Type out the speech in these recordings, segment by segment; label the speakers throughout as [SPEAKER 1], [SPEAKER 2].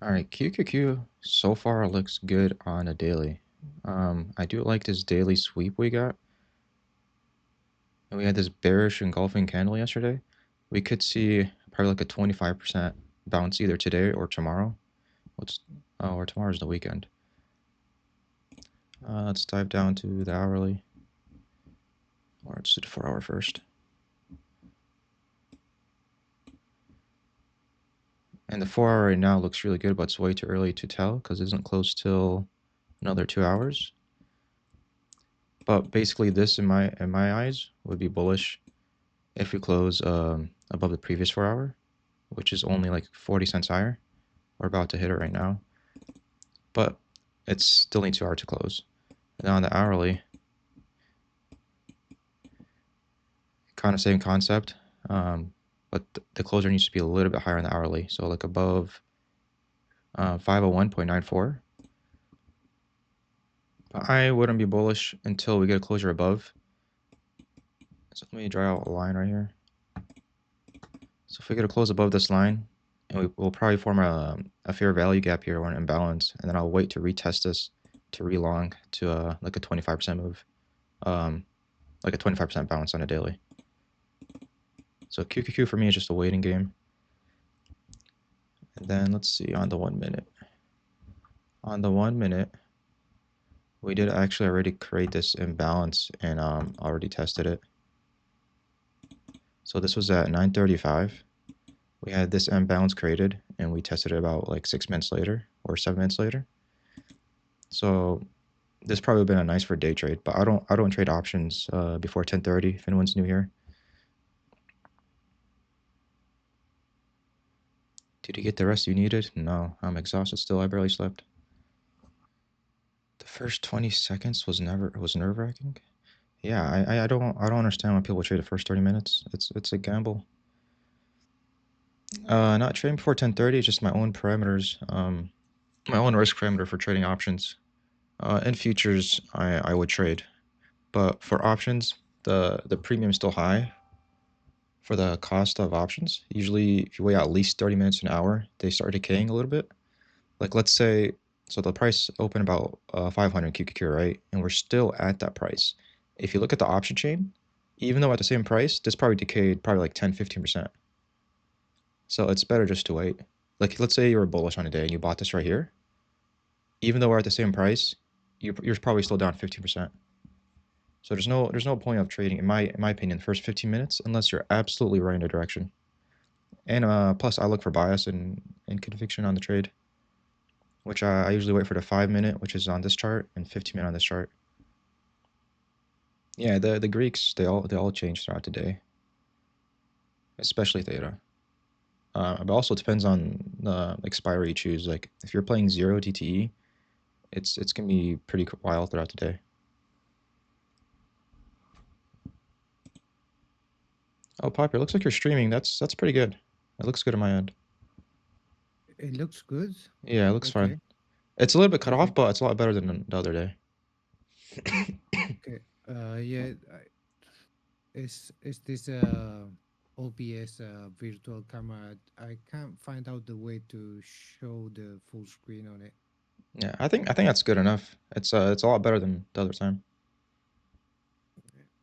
[SPEAKER 1] All right, QQQ so far looks good on a daily. I do like this daily sweep we got. And we had this bearish engulfing candle yesterday. We could see probably like a 25% bounce either today or tomorrow. Or tomorrow's the weekend. Let's dive down to the hourly. Or let's do the 4 hour first. And the 4 hour right now looks really good, but it's way too early to tell because it doesn't close till another 2 hours. But basically this in my eyes would be bullish if we close above the previous 4 hour, which is only like 40 cents higher. We're about to hit it right now, but it's still needs 2 hours to close. And on the hourly, kind of same concept, but the closure needs to be a little bit higher on the hourly, so like above 501.94. But I wouldn't be bullish until we get a closure above. So let me draw out a line right here. So if we get a close above this line, and we'll probably form a fair value gap here or an imbalance, and then I'll wait to retest this to relong to like a 25% move, like a 25% bounce on a daily. So QQQ for me is just a waiting game. And then let's see on the 1 minute. On the 1 minute, we did actually already create this imbalance and already tested it. So this was at 9:35. We had this imbalance created, and we tested it about like 6 minutes later or 7 minutes later. So this probably would have been a nice for day trade, but I don't trade options before 10:30 if anyone's new here. Did you get the rest you needed? No, I'm exhausted still. I barely slept. The first 20 seconds was nerve-wracking. Yeah, I don't understand why people trade the first 30 minutes. It's a gamble. Not trading before 10:30, just my own parameters. My own risk parameter for trading options. In futures, I would trade, but for options, the premium is still high for the cost of options. Usually, if you wait at least 30 minutes an hour, they start decaying a little bit. Like let's say, so the price opened about 500 QQQ, right? And we're still at that price. If you look at the option chain, even though at the same price, this probably decayed probably like 10-15%. So it's better just to wait. Like let's say you were bullish on a day and you bought this right here. Even though we're at the same price, you're probably still down 15%. So there's no point of trading, in my opinion, the first 15 minutes unless you're absolutely right in the direction. And plus, I look for bias and conviction on the trade, which I usually wait for the 5 minute, which is on this chart, and 15 minute on this chart. Yeah, the Greeks they all change throughout the day, especially theta. But also depends on the expiry you choose. Like if you're playing 0 DTE, it's gonna be pretty wild throughout the day. Oh, Piper, looks like you're streaming. That's pretty good. It looks good on my end.
[SPEAKER 2] It looks good.
[SPEAKER 1] Yeah, it looks fine.
[SPEAKER 2] Okay.
[SPEAKER 1] It's a little bit cut
[SPEAKER 2] Okay.
[SPEAKER 1] off, but it's a lot better than the other day.
[SPEAKER 2] Okay. Yeah. Is this OBS virtual camera? I can't find out the way to show the full screen on it.
[SPEAKER 1] Yeah, I think that's good enough. It's a lot better than the other time.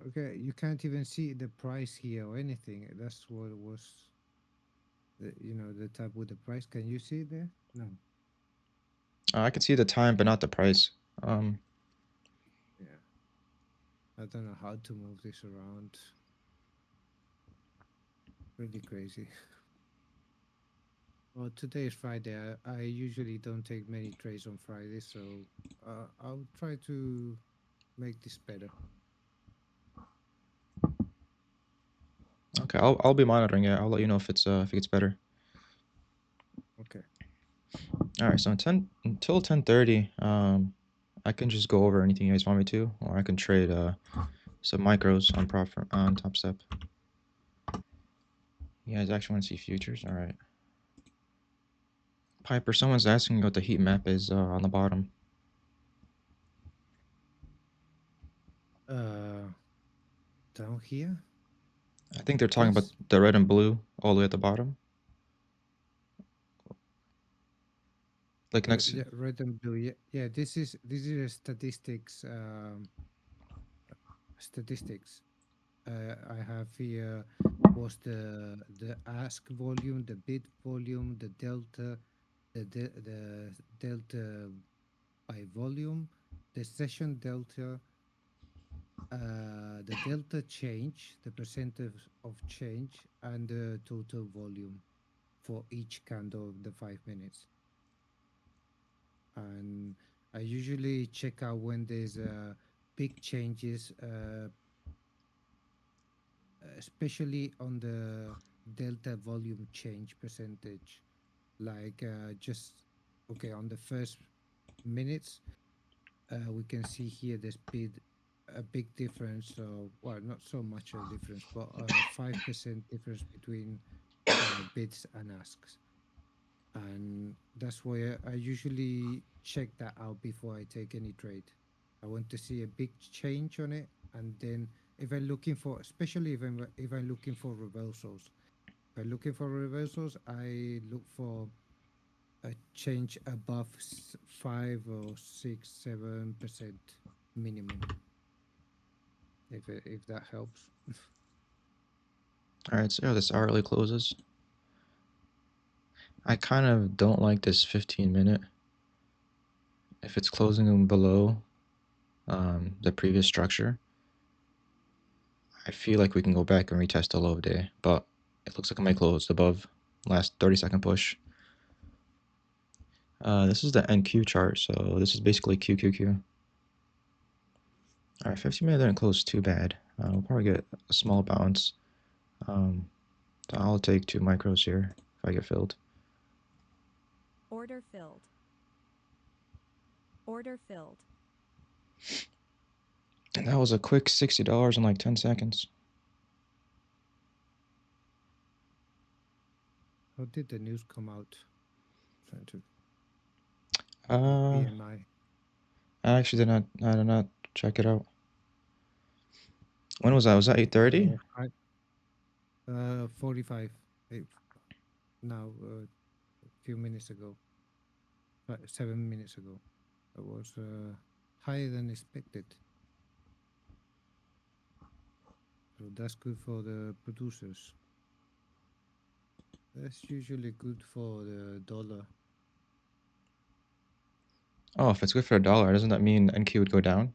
[SPEAKER 2] Okay, you can't even see the price here or anything. That's what was the tab with the price. Can you see it there? No.
[SPEAKER 1] I can see the time, but not the price. Um,
[SPEAKER 2] Yeah. I don't know how to move this around. Really crazy. Well, today is Friday. I usually don't take many trades on Friday, so I'll try to make this better.
[SPEAKER 1] okay, I'll be monitoring it. I'll let you know if it gets better.
[SPEAKER 2] Okay.
[SPEAKER 1] All right, so until 10:30, I can just go over anything you guys want me to, or I can trade some micros on Top Step. You guys actually want to see futures? All right. Piper, someone's asking what the heat map is on the bottom.
[SPEAKER 2] Uh, Down here.
[SPEAKER 1] I think they're talking about
[SPEAKER 2] Yes.
[SPEAKER 1] the red and blue all the way at the bottom. Like next.
[SPEAKER 2] Yeah, red and blue. Yeah, yeah. This is a statistics. I have here was the ask volume, the bid volume, the delta, the delta by volume, the session delta, the delta change, the percentage of change, and the total volume for each candle of the 5 minutes. And I usually check out when there's big changes, especially on the delta volume change percentage. Like just okay, on the first minutes, we can see here there's a big difference. So well, not so much a difference, but 5% difference between bids and asks. And that's why I usually check that out before I take any trade. I want to see a big change on it, and then if I'm looking for, especially if I'm looking for reversals, if I'm looking for reversals, I look for a change above 5 or 6, 7% minimum. If that helps.
[SPEAKER 1] All right, so yeah, this hourly closes. I kind of don't like this 15-minute. If it's closing below the previous structure, I feel like we can go back and retest the low of day, but it looks like it might close above last 30-second push. This is the NQ chart, so this is basically QQQ. All right, 15-minute didn't close too bad. We'll probably get a small bounce. So I'll take 2 micros here if I get filled.
[SPEAKER 3] Order filled. Order filled.
[SPEAKER 1] And that was a quick $60 in like 10 seconds.
[SPEAKER 2] How did the news come out? Trying to
[SPEAKER 1] Uh,
[SPEAKER 2] PMI.
[SPEAKER 1] I actually I did not check it out. When was that? Was that 8:30?
[SPEAKER 2] 45. eh, Now, a few minutes ago, 7 minutes ago. It was higher than expected. So that's good for the producers. That's usually good for the dollar.
[SPEAKER 1] Oh, if it's good for a dollar, doesn't that mean NQ would go down?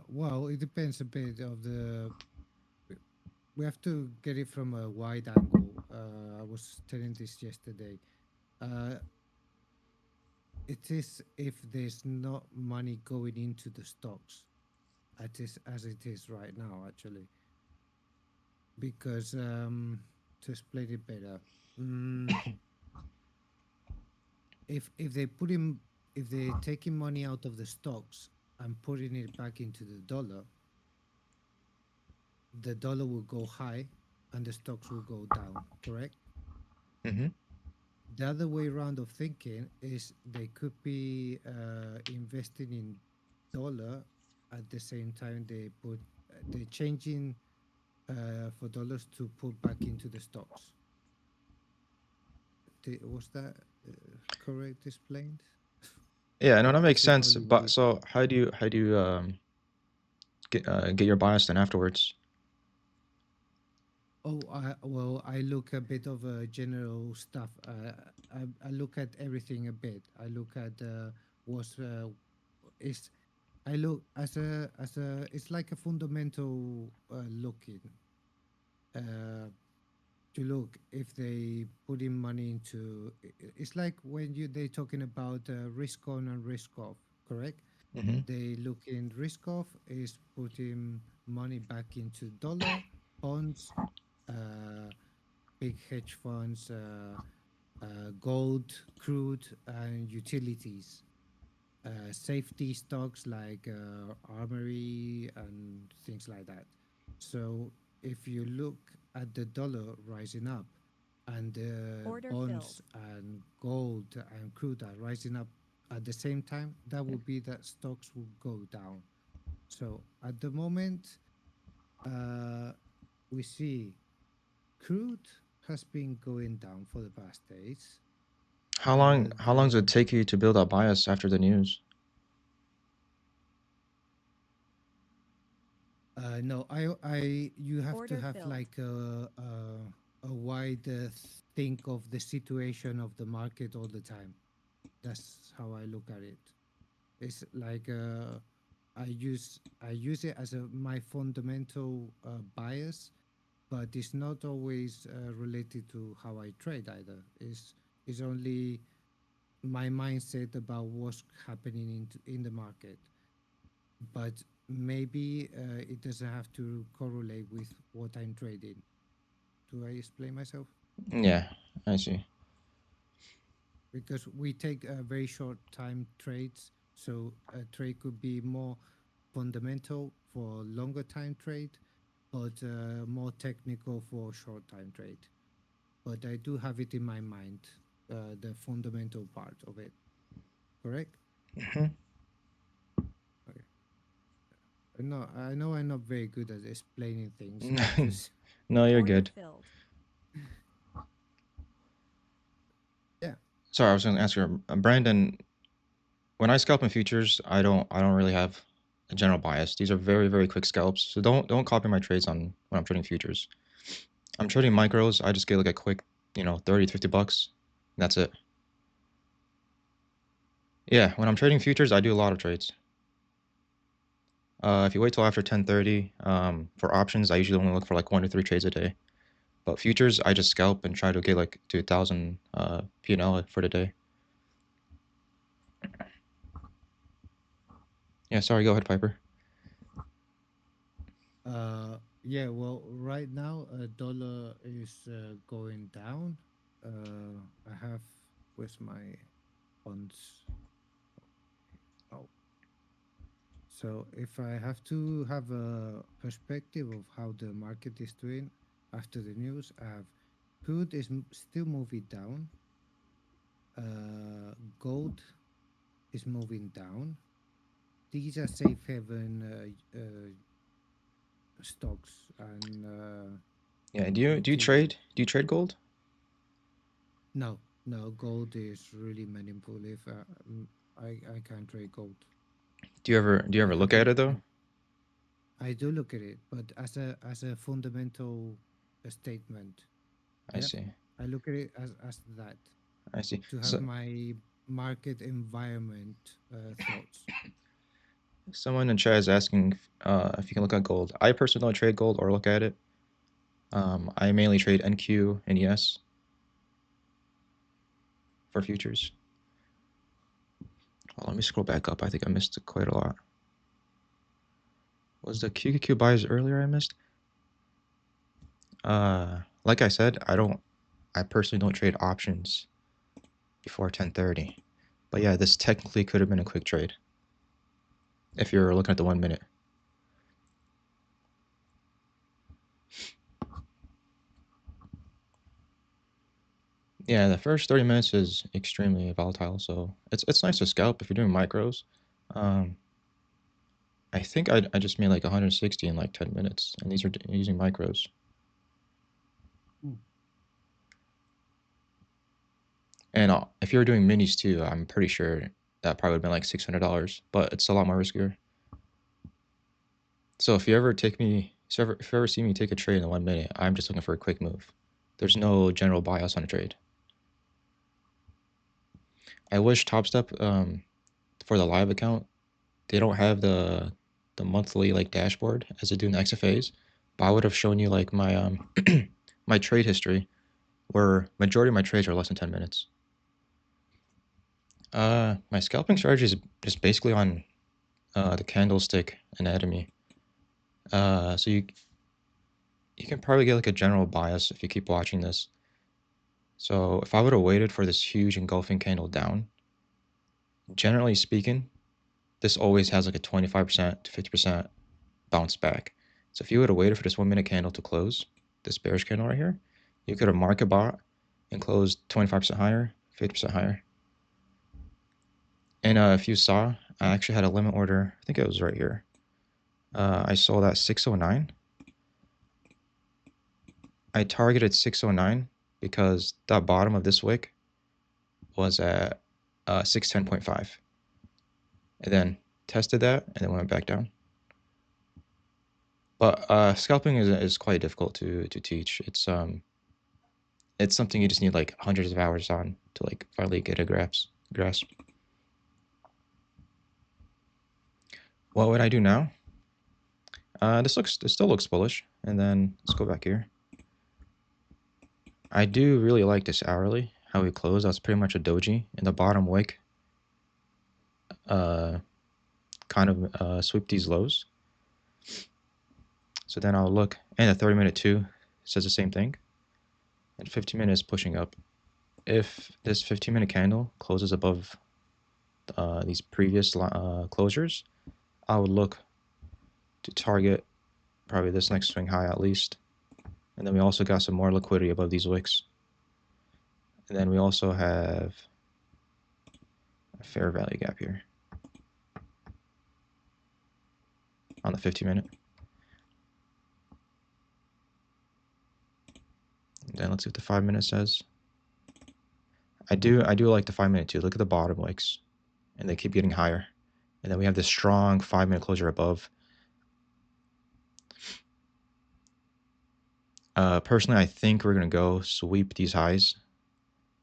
[SPEAKER 2] Well, it depends a bit of the. We have to get it from a wide angle. I was telling this yesterday. Uh, it is if there's not money going into the stocks, as it is right now, actually. Because to explain it better, mm, if they put in if they're taking money out of the stocks and putting it back into the dollar will go high and the stocks will go down, correct?
[SPEAKER 1] Mm-hmm.
[SPEAKER 2] The other way around of thinking is they could be investing in dollar at the same time they're changing for dollars to put back into the stocks. Was that correct explained?
[SPEAKER 1] Yeah, no,
[SPEAKER 2] Or
[SPEAKER 1] that makes
[SPEAKER 2] is it
[SPEAKER 1] sense.
[SPEAKER 2] only
[SPEAKER 1] But
[SPEAKER 2] me?
[SPEAKER 1] so how do you get your bias then afterwards?
[SPEAKER 2] Oh, well, I look a bit of general stuff. I look at everything a bit. I look at what's is I look as a it's like a fundamental looking to look if they put in money into. It's like when they talking about risk on and risk off, correct?
[SPEAKER 1] Mm-hmm.
[SPEAKER 2] They look in risk off is putting money back into dollar bonds, uh, big hedge funds, gold, crude, and utilities. Safety stocks like Armory and things like that. So if you look at the dollar rising up and the
[SPEAKER 3] Order filled.
[SPEAKER 2] bonds and gold and crude are rising up at the same time, that would be that stocks will go down. So at the moment, uh, we see crude has been going down for the past days.
[SPEAKER 1] How long does it take you to build up bias after the news?
[SPEAKER 2] No, you have to
[SPEAKER 3] Order
[SPEAKER 2] have
[SPEAKER 3] filled.
[SPEAKER 2] like a wide think of the situation of the market all the time. That's how I look at it. It's like I use it as my fundamental bias, but it's not always related to how I trade either. It's only my mindset about what's happening in the market, but maybe it doesn't have to correlate with what I'm trading. Do I explain myself?
[SPEAKER 1] Yeah, I see.
[SPEAKER 2] Because we take very short time trades, so a trade could be more fundamental for longer time trade, but more technical for short time trade. But I do have it in my mind, the fundamental part of it. Correct?
[SPEAKER 1] Mhm.
[SPEAKER 2] Okay. No, I know I'm not very good at explaining things. I just
[SPEAKER 1] No, you're
[SPEAKER 3] Order
[SPEAKER 1] good.
[SPEAKER 3] filled.
[SPEAKER 2] yeah.
[SPEAKER 1] Sorry, I was going to ask you, Brandon. When I scalp in futures, I don't really have a general bias. These are very very quick scalps, so don't copy my trades on when I'm trading futures. I'm trading micros. I just get like a quick, 30 to 50 bucks. That's it. Yeah, when I'm trading futures, I do a lot of trades. If you wait till after 10:30, for options, I usually only look for like 1 to 3 trades a day. But futures, I just scalp and try to get like to 1,000 P&L for the day. Yeah, sorry, go ahead, Piper.
[SPEAKER 2] Yeah, well, right now dollar is going down. I have with my funds. Oh, so if I have to have a perspective of how the market is doing after the news, I have crude is still moving down. Gold is moving down. These are safe haven stocks, and
[SPEAKER 1] Yeah, do you trade gold?
[SPEAKER 2] no, no, gold is really manipulative. I can't trade gold.
[SPEAKER 1] Do you ever
[SPEAKER 2] I
[SPEAKER 1] look at
[SPEAKER 2] haven't.
[SPEAKER 1] it though?
[SPEAKER 2] I do look at it, but as a fundamental statement,
[SPEAKER 1] I
[SPEAKER 2] yeah,
[SPEAKER 1] see.
[SPEAKER 2] I look at it as that
[SPEAKER 1] I see.
[SPEAKER 2] to have
[SPEAKER 1] So
[SPEAKER 2] my market environment thoughts.
[SPEAKER 1] someone in chat is asking if you can look at gold. I personally don't trade gold or look at it. I mainly trade NQ and ES for futures. Oh, let me scroll back up. I think I missed quite a lot. Was the QQQ buys earlier I missed? Like I said, I personally don't trade options before 10:30. But yeah, this technically could have been a quick trade if you're looking at the 1 minute. Yeah, the first 30 minutes is extremely volatile, so it's nice to scalp if you're doing micros. Um, I think I just made like 160 in like 10 minutes, and these are using micros.
[SPEAKER 2] Mm.
[SPEAKER 1] And if you're doing minis too, I'm pretty sure that probably would have been like $600, but it's a lot more riskier. So if you ever see me take a trade in the 1 minute, I'm just looking for a quick move. There's no general bias on a trade. I wish TopStep for the live account they don't have the monthly like dashboard as they do in the XFAs, but I would have shown you like my my trade history where majority of my trades are less than 10 minutes. My scalping strategy is just basically on the candlestick anatomy. So you can probably get like a general bias if you keep watching this. So if I would have waited for this huge engulfing candle down, generally speaking, this always has like a 25% to 50% bounce back. So if you would have waited for this 1 minute candle to close, this bearish candle right here, you could have market bought and closed 25% higher, 50% higher. And if you saw, I actually had a limit order. I think it was right here. I sold at 609. I targeted 609 because that bottom of this wick was at 610.5, and then tested that, and then went back down. But scalping is quite difficult to teach. It's something you just need like hundreds of hours on to like finally get a grasp. What would I do now? This still looks bullish, and then let's go back here. I do really like this hourly, how we closed. That's pretty much a doji in the bottom wick. Kind of sweep these lows. So then I'll look, and the 30-minute too says the same thing. And 15-minute is pushing up. If this 15-minute candle closes above these previous closures, I would look to target probably this next swing high at least. And then we also got some more liquidity above these wicks. And then we also have a fair value gap here on the 50-minute. And then let's see what the 5-minute says. I do like the 5-minute too. Look at the bottom wicks, and they keep getting higher. And then we have this strong 5-minute closure above. Personally, I think we're gonna go sweep these highs,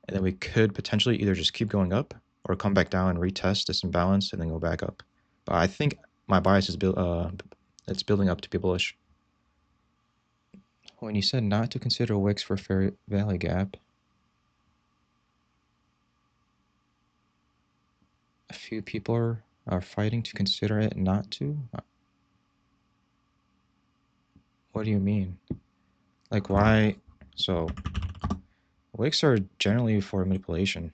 [SPEAKER 1] and then we could potentially either just keep going up or come back down and retest this imbalance and then go back up. But I think my bias is it's building up to be bullish. When you said not to consider wicks for fair value gap, a few people are fighting to consider it not to. What do you mean? Like why? So wicks are generally for manipulation.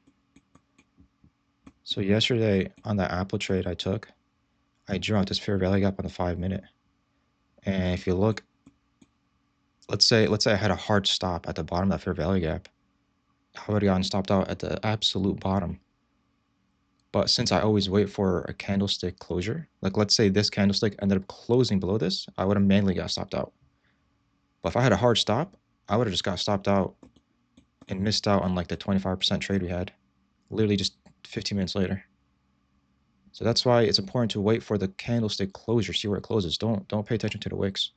[SPEAKER 1] So yesterday on the Apple trade I took, I drew out this fair value gap on the 5-minute. And if you look, let's say I had a hard stop at the bottom of that fair value gap, I would have gotten stopped out at the absolute bottom. But since I always wait for a candlestick closure, like let's say this candlestick ended up closing below this, I would have manually got stopped out. But if I had a hard stop, I would have just got stopped out and missed out on like the 25% trade we had, literally just 15 minutes later. So that's why it's important to wait for the candlestick closure, see where it closes. Don't pay attention to the wicks.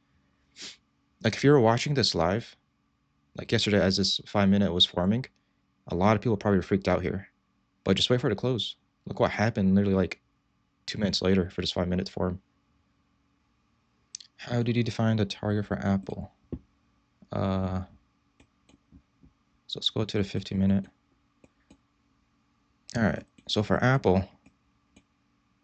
[SPEAKER 1] Like if you were watching this live, like yesterday as this 5-minute was forming, a lot of people probably freaked out here. But just wait for it to close. Look what happened literally like 2 minutes later for this 5-minute to form. How did you define the target for Apple? So let's go to the 50-minute. All right, so for Apple,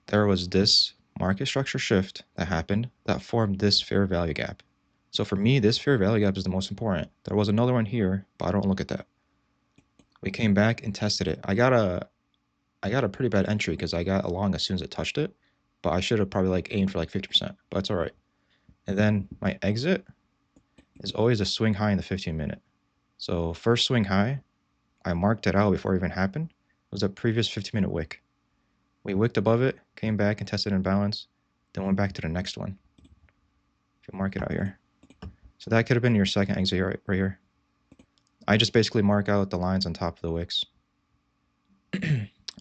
[SPEAKER 1] there was this market structure shift that happened that formed this fair value gap. So for me, this fair value gap is the most important. There was another one here, but I don't look at that. We came back and tested it. I got a pretty bad entry because I got along as soon as it touched it, but I should have probably like aimed for like 50%, but it's all right. And then my exit is always a swing high in the 15-minute. So first swing high, I marked it out before it even happened, was a previous 15-minute wick. We wicked above it, came back and tested in balance, then went back to the next one. If you mark it out here. So that could have been your second exit right here. I just basically mark out the lines on top of the wicks.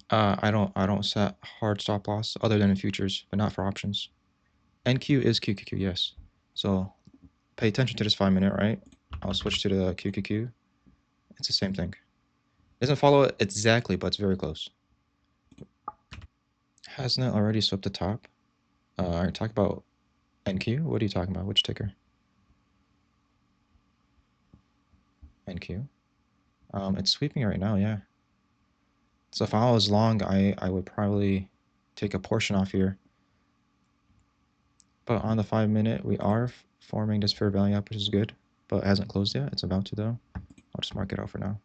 [SPEAKER 1] I don't set hard stop loss other than in futures, but not for options. NQ is QQQ, yes. So pay attention to this 5-minute, right? I'll switch to the QQQ. It's the same thing. It doesn't follow it exactly, but it's very close. Hasn't it already swept the top? Are you talking about NQ? What are you talking about? Which ticker? NQ. It's sweeping right now, yeah. So if I was long, I would probably take a portion off here. But on the 5-minute, we are forming this fair value up, which is good, but it hasn't closed yet. It's about to though. I'll just mark it out for now.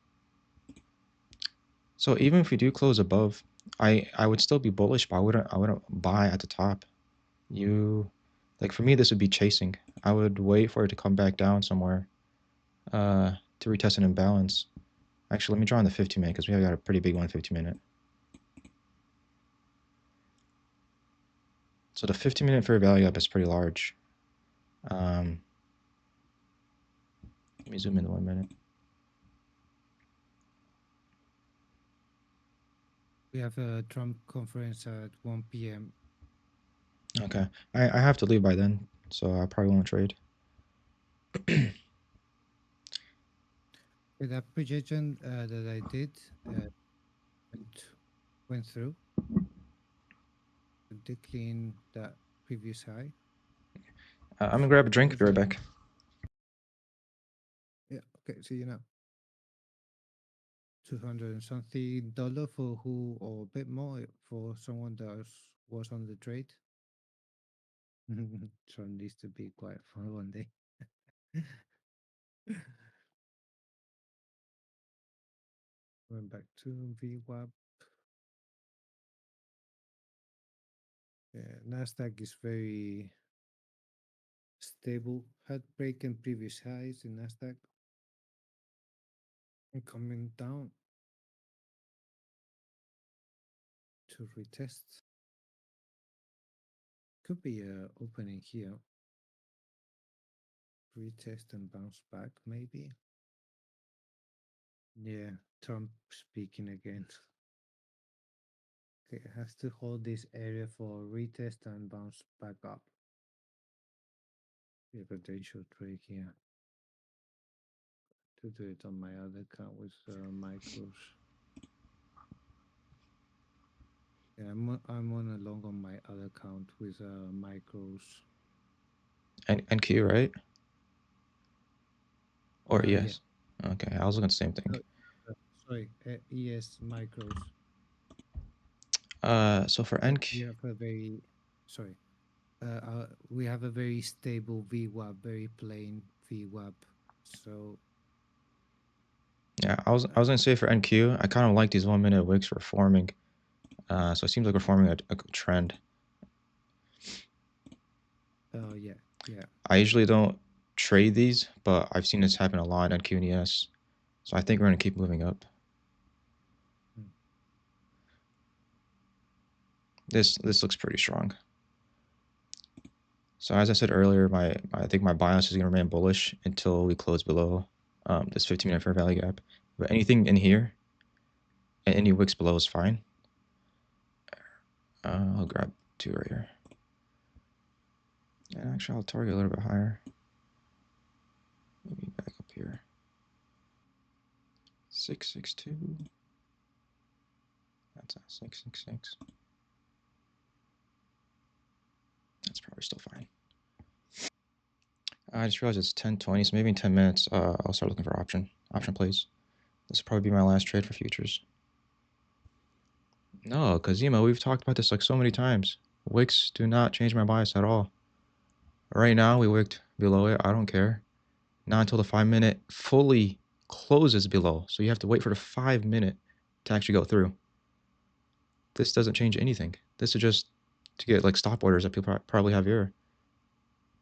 [SPEAKER 1] So even if we do close above, I would still be bullish, but I wouldn't buy at the top. Like for me, this would be chasing. I would wait for it to come back down somewhere to retest an imbalance. Actually, let me draw on the 50-minute because we have got a pretty big 150-minute. So the 50-minute fair value up is pretty large. Let me zoom in to 1 minute.
[SPEAKER 2] We have a Trump conference at 1 p.m.
[SPEAKER 1] Okay. I have to leave by then, so I probably won't trade.
[SPEAKER 2] With that projection that I did went, went through, decline that previous high.
[SPEAKER 1] I'm gonna grab a drink.
[SPEAKER 2] If
[SPEAKER 1] Be right
[SPEAKER 2] that,
[SPEAKER 1] back.
[SPEAKER 2] yeah, okay, see you now. 200 and something dollar for who, or a bit more for someone that was on the trade. Trump needs to be quiet for one day. Going back to VWAP. Yeah, Nasdaq is very stable. Had breaking previous highs in Nasdaq and coming down to retest. Could be a opening here. Retest and bounce back, maybe. Yeah, Trump speaking again. Okay, it has to hold this area for retest and bounce back up. Yeah, potential trade here. To do it on my other account with micros. Yeah, I'm on a long on my other account with micros.
[SPEAKER 1] NQ, right? Or
[SPEAKER 2] Yeah.
[SPEAKER 1] ES? Okay, I was looking at the same thing.
[SPEAKER 2] Uh, sorry, ES micros.
[SPEAKER 1] So for
[SPEAKER 2] Yeah,
[SPEAKER 1] NQ,
[SPEAKER 2] we have a very sorry. We have a very stable VWAP, very plain VWAP. So
[SPEAKER 1] yeah, I was gonna
[SPEAKER 2] uh,
[SPEAKER 1] say for NQ, I kind of like these 1 minute wicks for forming. So it seems like we're forming a trend.
[SPEAKER 2] yeah, yeah.
[SPEAKER 1] I usually don't trade these, but I've seen this happen a lot on NQ and ES. So I think we're gonna keep moving up.
[SPEAKER 2] Mm.
[SPEAKER 1] This looks pretty strong. So as I said earlier, I think my bias is gonna remain bullish until we close below this 15-minute fair value gap. But anything in here, and any wicks below is fine. I'll grab two right here. And actually, I'll target a little bit higher. Maybe back up here. 662. That's a 666. That's probably still fine. I just realized it's 10:20, so maybe in 10 minutes, I'll start looking for option plays. This will probably be my last trade for futures. No, Kazima, we've talked about this like so many times. Wicks do not change my bias at all. Right now, we wicked below it. I don't care. Not until the 5 minute fully closes below. So you have to wait for the 5 minute to actually go through. This doesn't change anything. This is just to get like stop orders that people probably have here.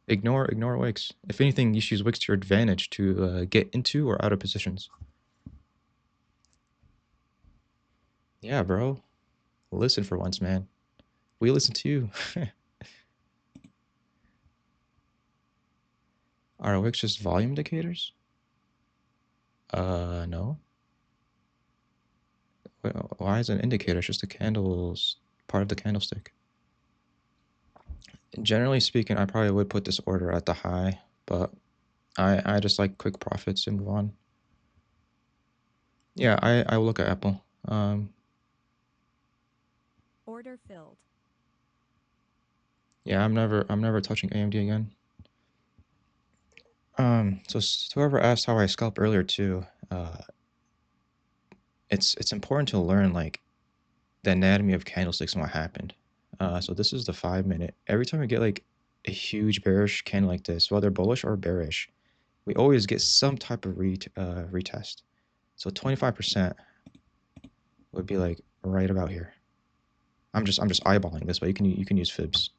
[SPEAKER 1] Ignore wicks. If anything, you should use wicks to your advantage to get into or out of positions. Yeah, bro. Listen for once, man. We listen to you. Are wicks just volume indicators? No. Why is it an indicator? It's just a candle's part of the candlestick. Generally speaking, I probably would put this order at the high, but I just like quick profits and move on. Yeah, I will look at Apple.
[SPEAKER 3] Order filled.
[SPEAKER 1] Yeah, I'm never touching AMD again. So whoever asked how I scalp earlier too, it's important to learn like the anatomy of candlesticks and what happened. So this is the 5 minute. Every time we get like a huge bearish candle like this, whether bullish or bearish, we always get some type of retest. So 25% would be like right about here. I'm just eyeballing this, but you can use fibs.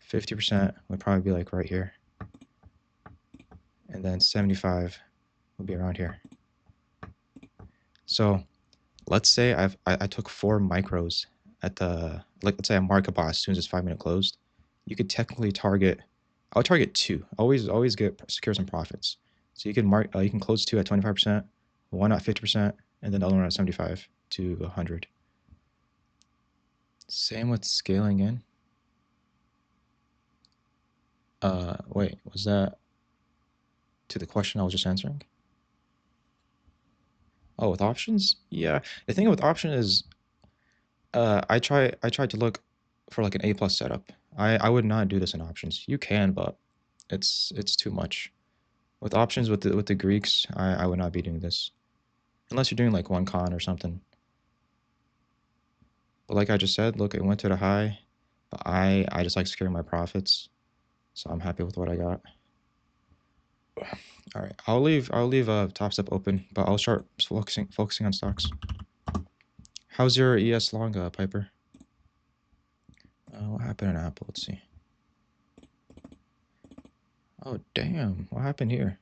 [SPEAKER 1] 50% would probably be like right here, and then 75 would be around here. So let's say I took 4 micros at the, like, let's say I mark a buy as soon as this 5 minute closed. You could technically target. I would target two. Always get secure some profits. So you can you can close two at 25%, one at 50%, and then the other one at 75 to 100. Same with scaling in. Wait, was that to the question I was just answering? Oh, with options? Yeah. The thing with option is I tried to look for like an A plus setup. I would not do this in options. You can, but it's too much. With options with the Greeks, I would not be doing this. Unless you're doing like one con or something. But like I just said, look, it went to the high, but I just like securing my profits. So I'm happy with what I got. All right, I'll leave Top Step open, but I'll start focusing on stocks. How's your ES long, Piper? What happened in Apple? Let's see. Oh damn, what happened here?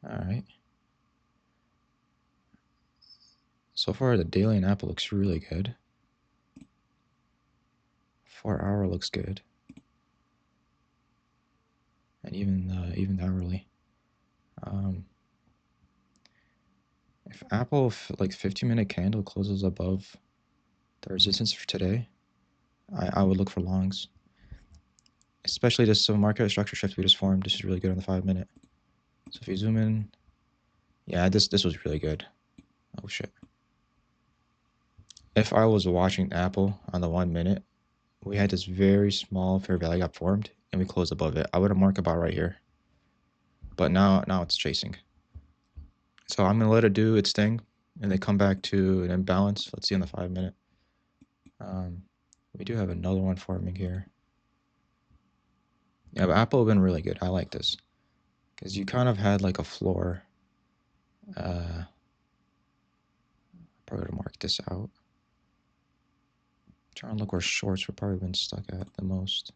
[SPEAKER 1] All right. So far, the daily in Apple looks really good. 4-hour looks good, and even the hourly. If Apple like 15-minute candle closes above the resistance for today, I would look for longs. Especially this market structure shift we just formed. This is really good on the 5-minute. So if you zoom in, yeah, this was really good. Oh shit. If I was watching Apple on the 1-minute, we had this very small fair value gap formed and we closed above it. I would have marked about right here. But now it's chasing. So I'm gonna let it do its thing and then come back to an imbalance. Let's see on the 5-minute. We do have another one forming here. Yeah, but Apple have been really good. I like this. Because you kind of had like a floor. Probably to mark this out. Trying to look where shorts would probably been stuck at the most.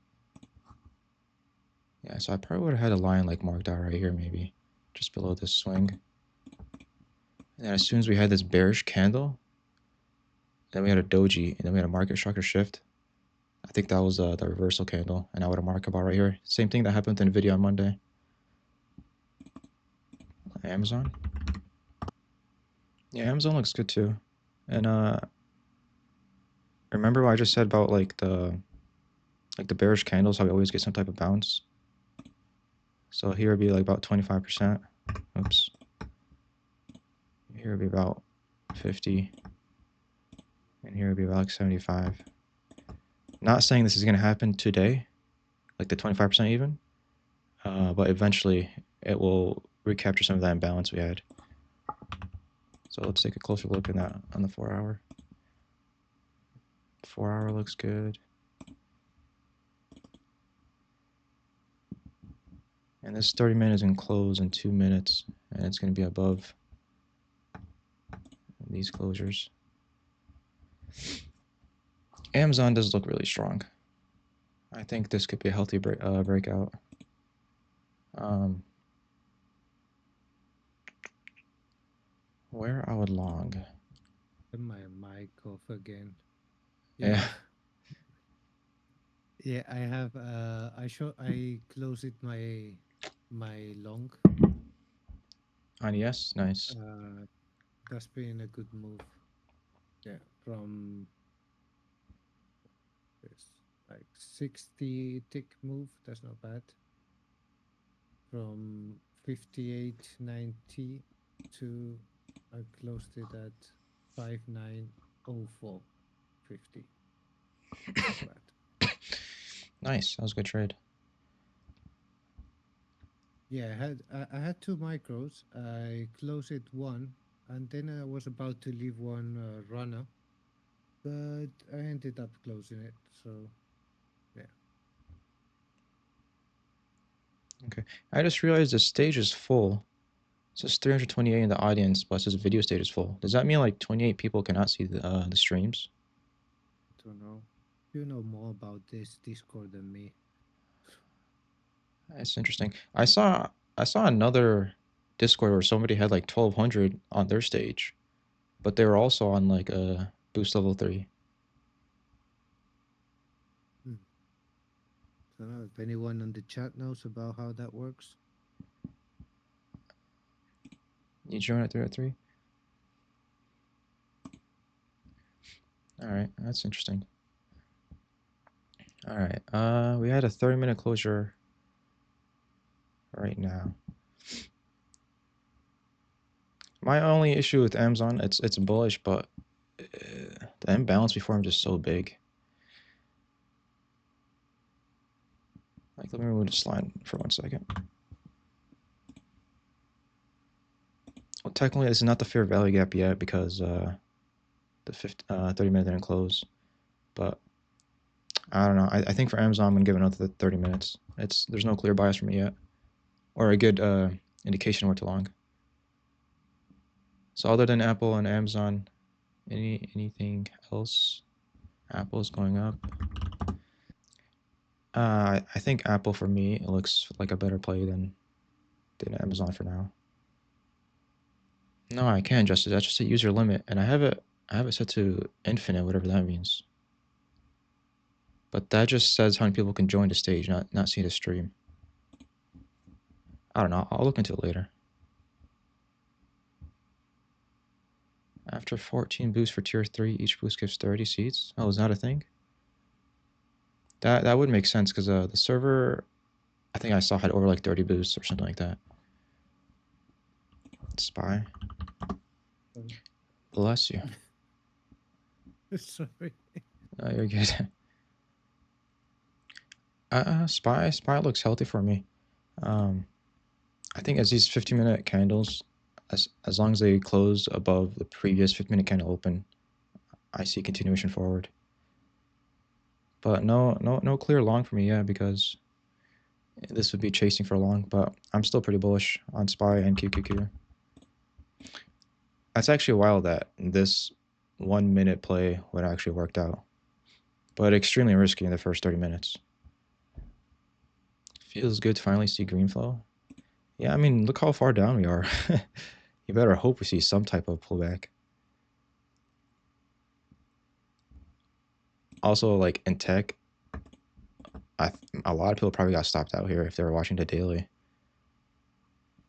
[SPEAKER 1] Yeah, so I probably would have had a line like marked out right here maybe. Just below this swing. And then as soon as we had this bearish candle, then we had a doji, and then we had a market structure shift. I think that was the reversal candle, and I would have marked about right here. Same thing that happened with NVIDIA on Monday. Amazon. Yeah, Amazon looks good too. And remember what I just said about like the bearish candles, how we always get some type of bounce? So here would be like about 25%. Oops. Here would be about 50. And here would be about like 75. Not saying this is going to happen today, like the 25% even, but eventually it will recapture some of that imbalance we had. So let's take a closer look at that on the 4-hour. 4-hour looks good. And this 30-minute is going to close in 2 minutes, and it's going to be above these closures. Amazon does look really strong. I think this could be a healthy breakout. Where I would long.
[SPEAKER 2] My mic off again.
[SPEAKER 1] Yeah.
[SPEAKER 2] Yeah, I have I closed it my long.
[SPEAKER 1] On yes, nice.
[SPEAKER 2] That's been a good move. Yeah, from this like 60 tick move, that's not bad. From 58.90 to I closed it at 5904.50. That's not bad.
[SPEAKER 1] Nice. That was a good trade.
[SPEAKER 2] Yeah, I had two micros. I closed it one, and then I was about to leave one runner, but I ended up closing it. So yeah.
[SPEAKER 1] Okay. I just realized the stage is full. It says 328 in the audience, but it says video stage is full. Does that mean like 28 people cannot see the streams?
[SPEAKER 2] I don't know. You know more about this Discord than me.
[SPEAKER 1] That's interesting. I saw another Discord where somebody had like 1200 on their stage, but they were also on like a boost level 3.
[SPEAKER 2] I don't know if anyone on the chat knows about how that works.
[SPEAKER 1] You join at 3 at 3? All right, that's interesting. All right, we had a 30-minute closure right now. My only issue with Amazon, it's bullish, but the imbalance before him just so big. Like, let me remove the slide for 1 second. Well, technically, this is not the fair value gap yet because the 30-minute didn't close. But I don't know. I think for Amazon, I'm gonna give it another 30 minutes. There's no clear bias for me yet, or a good indication where to long. So other than Apple and Amazon, anything else? Apple's going up. I think Apple for me, it looks like a better play than Amazon for now. No, I can't adjust it. That's just a user limit, and I have it set to infinite, whatever that means. But that just says how many people can join the stage, not see the stream. I don't know. I'll look into it later. After 14 boosts for tier 3, each boost gives 30 seats. Oh, is that a thing? That would make sense because the server, I think I saw had over like 30 boosts or something like that. Spy. Bless you.
[SPEAKER 2] Sorry.
[SPEAKER 1] Oh, you're good. Spy looks healthy for me. I think as these 15-minute candles, as long as they close above the previous 15-minute candle open, I see continuation forward. But no clear long for me yet because this would be chasing for long. But I'm still pretty bullish on Spy and QQQ. That's actually wild that this 1 minute play would actually worked out, but extremely risky in the first 30 minutes. Feels good to finally see green flow. Yeah, I mean, look how far down we are. You better hope we see some type of pullback. Also, like in tech, a lot of people probably got stopped out here if they were watching the daily.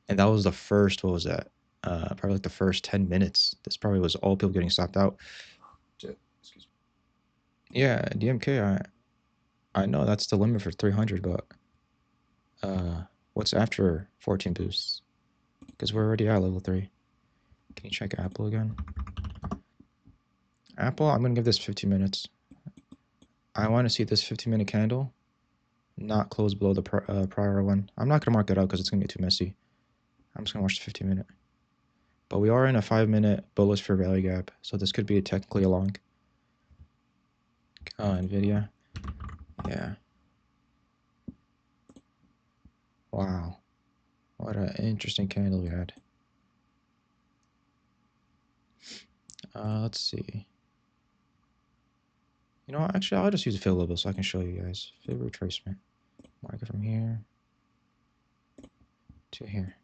[SPEAKER 1] And that was the first, what was that? Probably like the first 10 minutes. This probably was all people getting stopped out. Excuse me. Yeah, DMK, I know that's the limit for 300, but what's after 14 boosts? Because we're already at level 3. Can you check Apple again? Apple, I'm going to give this 15 minutes. I want to see this 15-minute candle not close below the prior one. I'm not going to mark that out because it's going to get too messy. I'm just going to watch the 15-minute. But we are in a 5-minute bullish fair value gap, so this could be technically a long. NVIDIA. Yeah. Wow. What an interesting candle we had. Let's see. You know what? Actually, I'll just use a fill level so I can show you guys. Fib retracement. Mark it from here to here.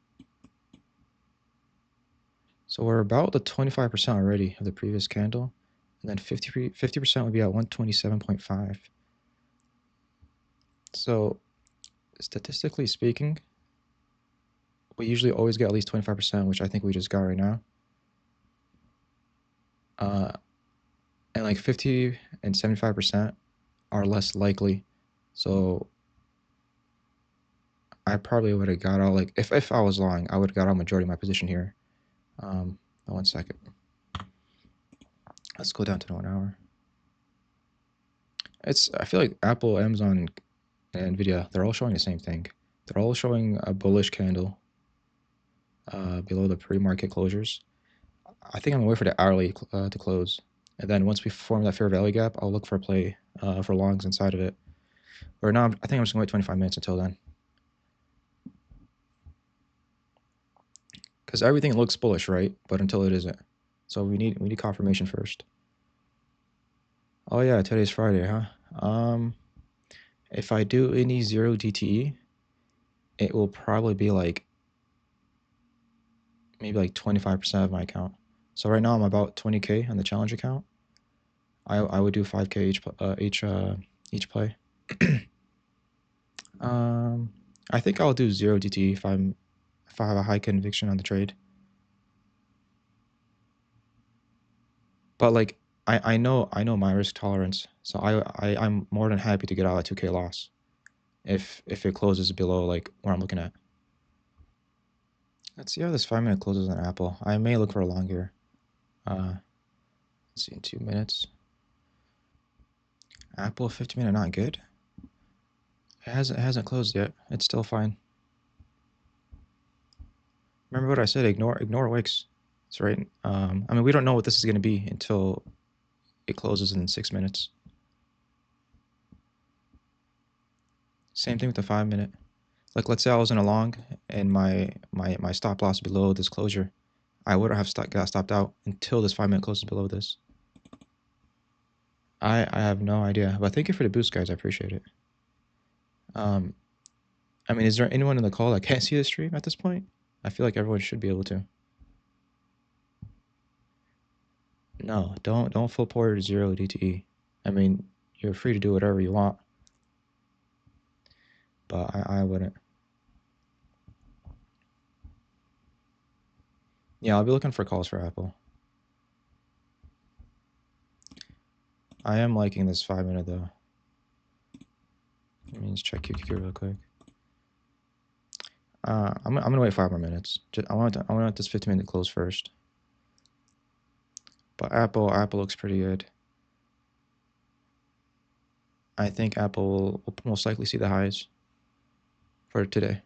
[SPEAKER 1] So we're about the 25% already of the previous candle. And then 50% would be at 127.5. So statistically speaking, we usually always get at least 25%, which I think we just got right now. And like 50 and 75% are less likely. So I probably would have got out, like, if I was long, I would have got out majority of my position here. 1 second. Let's go down to 1 hour. I feel like Apple, Amazon, and NVIDIA, they're all showing the same thing. They're all showing a bullish candle below the pre-market closures. I think I'm gonna wait for the hourly to close. And then once we form that fair value gap, I'll look for a play for longs inside of it. Or now, I think I'm just gonna wait 25 minutes until then. Because everything looks bullish, right? But until it isn't. So we need confirmation first. Oh yeah, today's Friday, huh? If I do any 0 DTE, it will probably be like maybe like 25% of my account. So right now I'm about 20K on the challenge account. I would do 5K each play. I think I'll do 0 DTE if I have a high conviction on the trade. But like I know my risk tolerance, so I'm more than happy to get out at 2K loss if it closes below like where I'm looking at. Let's see how this 5-minute closes on Apple. I may look for a long here. Let's see in 2 minutes. Apple 50-minute not good. It hasn't closed yet. It's still fine. Remember what I said? Ignore wicks. That's right. I mean, we don't know what this is going to be until it closes in 6 minutes. Same thing with the 5-minute. Like, let's say I was in a long and my stop loss below this closure. I wouldn't have got stopped out until this 5-minute closes below this. I have no idea. But thank you for the boost, guys. I appreciate it. I mean, is there anyone in the call that can't see the stream at this point? I feel like everyone should be able to. No, don't full porter 0 DTE. I mean, you're free to do whatever you want, but I wouldn't. Yeah, I'll be looking for calls for Apple. I am liking this 5-minute though. Let me just check QQQ real quick. I'm gonna wait 5 more minutes. I want this 15-minute to close first. But Apple looks pretty good. I think Apple will most likely see the highs for today.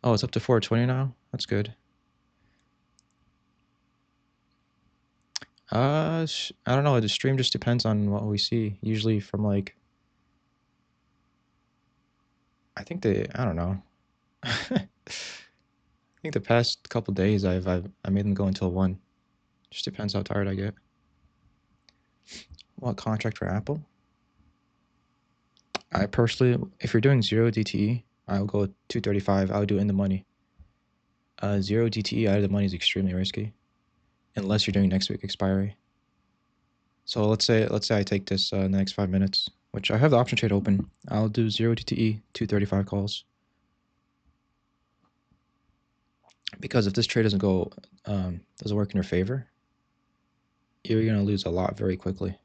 [SPEAKER 1] Oh, it's up to 420 now. That's good. I don't know. The stream just depends on what we see. Usually from like, I don't know. I think the past couple days I made them go until 1. Just depends how tired I get. What contract for Apple? I personally, if you're doing 0 DTE, I'll go 235. I'll do in the money. 0 DTE out of the money is extremely risky, unless you're doing next week expiry. So let's say I take this in the next 5 minutes, which I have the option trade open. I'll do 0 DTE, 235 calls. Because if this trade doesn't work in your favor, you're gonna lose a lot very quickly.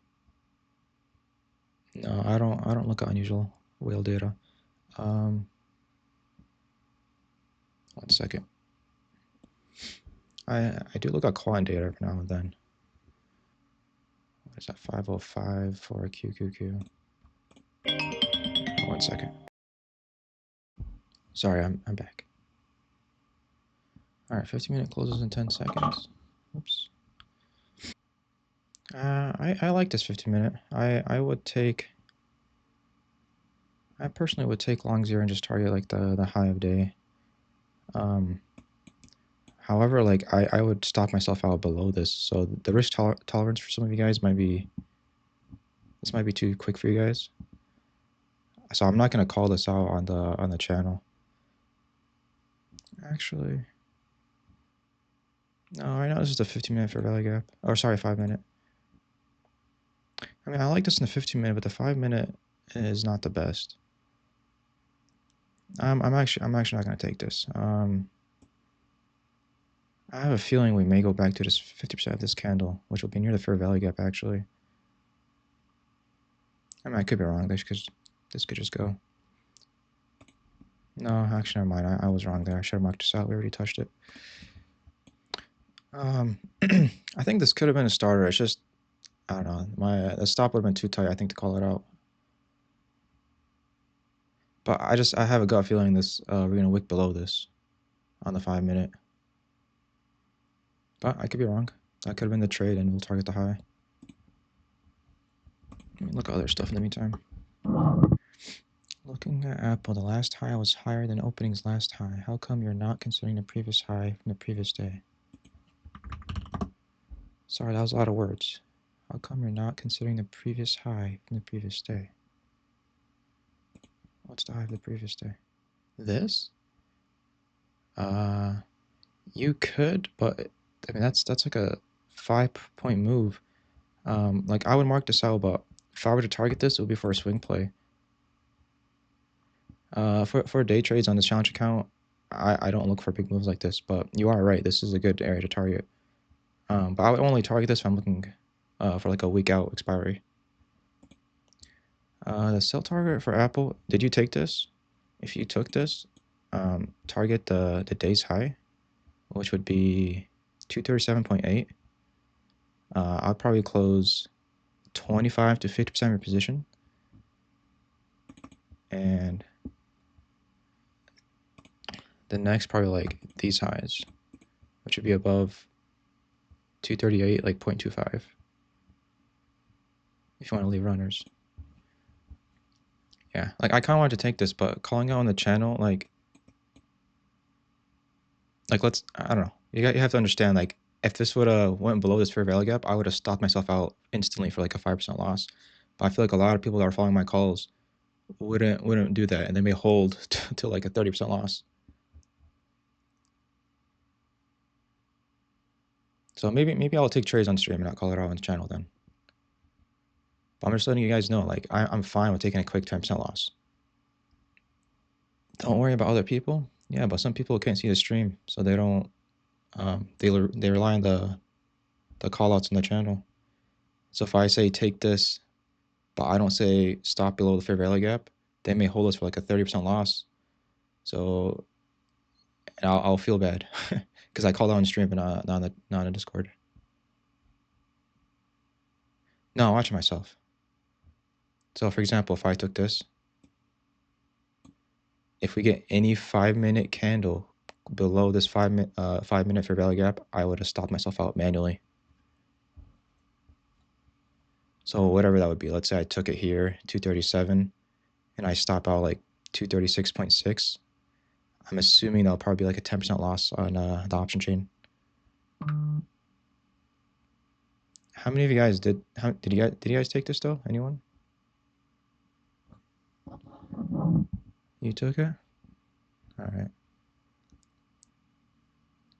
[SPEAKER 1] No, I don't look at unusual whale data. 1 second. I do look at quant data every now and then. What is that? 505 for a QQQ. 1 second. Sorry, I'm back. All right, 15-minute closes in 10 seconds. Oops. I like this 15-minute. I personally would take long 0 and just target like the high of day. However, like I would stop myself out below this. So the risk tolerance for some of you guys might be too quick for you guys. So I'm not gonna call this out on the channel. Actually, no, right now this is the 15-minute fair value gap. Or sorry, 5-minute. I mean, I like this in the 15-minute, but the 5-minute is not the best. I'm actually not gonna take this. I have a feeling we may go back to this 50% of this candle, which will be near the fair value gap actually. I mean, I could be wrong. This could just go. No, actually, never mind. I was wrong there. I should have marked this out. We already touched it. I think this could have been a starter. It's just, I don't know. The stop would have been too tight, I think, to call it out. But I have a gut feeling this we're gonna wick below this on the 5-minute. But I could be wrong. That could have been the trade, and we'll target the high. Let me look at other stuff in the meantime. Looking at Apple, the last high was higher than opening's last high. How come you're not considering the previous high from the previous day? Sorry, that was a lot of words. How come you're not considering the previous high from the previous day? What's the high of the previous day? This? You could, but I mean that's like a 5-point move. Like I would mark this out, but if I were to target this, it would be for a swing play. For day trades on this challenge account, I don't look for big moves like this, but you are right. This is a good area to target. But I would only target this if I'm looking for like a week out expiry. The sell target for Apple, did you take this? If you took this, target the day's high, which would be 237.8. I'll probably close 25 to 50% of your position. And the next probably like these highs, which would be above 238, like 0.25. If you want to leave runners. Yeah, like I kind of wanted to take this, but calling out on the channel, like let's, I don't know. You have to understand, like, if this would have went below this fair value gap, I would have stopped myself out instantly for like a 5% loss. But I feel like a lot of people that are following my calls wouldn't do that, and they may hold to like a 30% loss. So maybe I'll take trades on stream and not call it out on the channel then. But I'm just letting you guys know, like, I'm fine with taking a quick 10% loss. Don't worry about other people. Yeah, but some people can't see the stream, so they don't. They rely on the call outs on the channel. So if I say take this, but I don't say stop below the fair value gap, they may hold us for like a 30% loss. So, and I'll feel bad because I called out on stream but not on the Discord. No, I'm watching myself. So for example, if I took this, if we get any 5-minute candle below this 5-minute fair value gap, I would have stopped myself out manually. So whatever that would be, let's say I took it here, 237, and I stop out like 236.6. I'm assuming that'll probably be like a 10% loss on the option chain. How many of you guys did you guys take this though? Anyone? You took it? All right.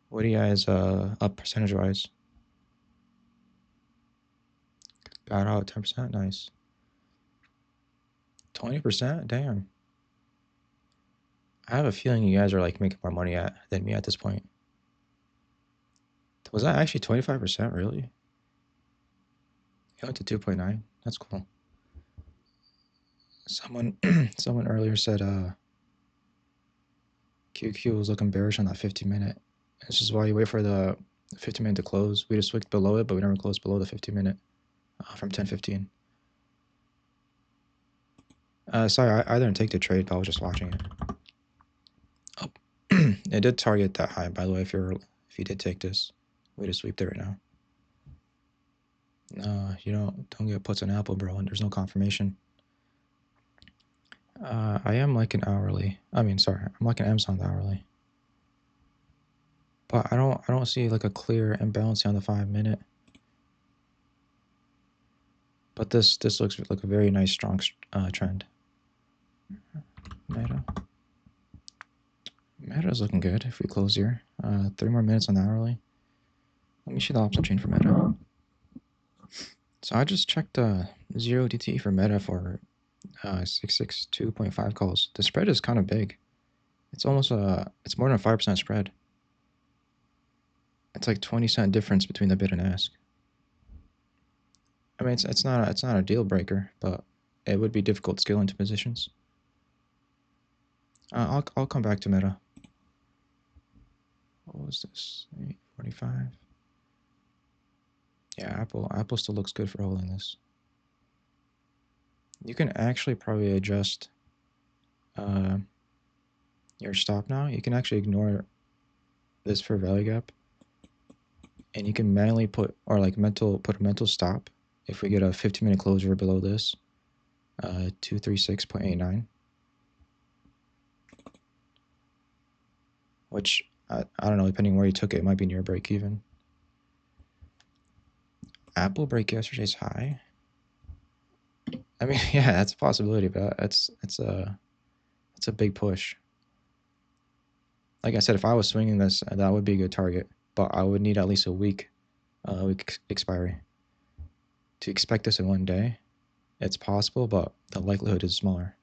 [SPEAKER 1] What do you guys up percentage wise? Got out 10%. Nice. 20%. Damn. I have a feeling you guys are like making more money than me at this point. Was that actually 25%? Really? It went to 2.9. That's cool. Someone someone earlier said QQ was looking bearish on that 50-minute. This is why you wait for the 50-minute to close. We just wicked below it, but we never closed below the 50-minute from 10:15. Sorry, I didn't take the trade, but I was just watching it. Oh, it did target that high, by the way. If you did take this, we just sweep it right now. No, you don't get puts on Apple, bro, and there's no confirmation. I am liking hourly. I mean, sorry, I'm liking Amazon hourly. But I don't see like a clear imbalance on the 5-minute. But this looks like a very nice strong trend. Meta's looking good if we close here. 3 more minutes on the hourly. Let me see the option chain for Meta. So I just checked 0 DTE for Meta for 662.5 calls. The spread is kind of big. It's almost it's more than a 5% spread. It's like 20-cent difference between the bid and ask. I mean, it's not a deal breaker, but it would be difficult to scale into positions. I'll come back to Meta. What was this? 845. Yeah, Apple still looks good for holding this. You can actually probably adjust your stop now. You can actually ignore this fair value gap, and you can manually put put a mental stop if we get a 15-minute closure below this 236.89, which I don't know, depending where you took it, it might be near break even. Apple break yesterday's high. I mean, yeah, that's a possibility, but it's a big push. Like I said, if I was swinging this, that would be a good target, but I would need at least a week expiry. To expect this in one day, it's possible, but the likelihood is smaller.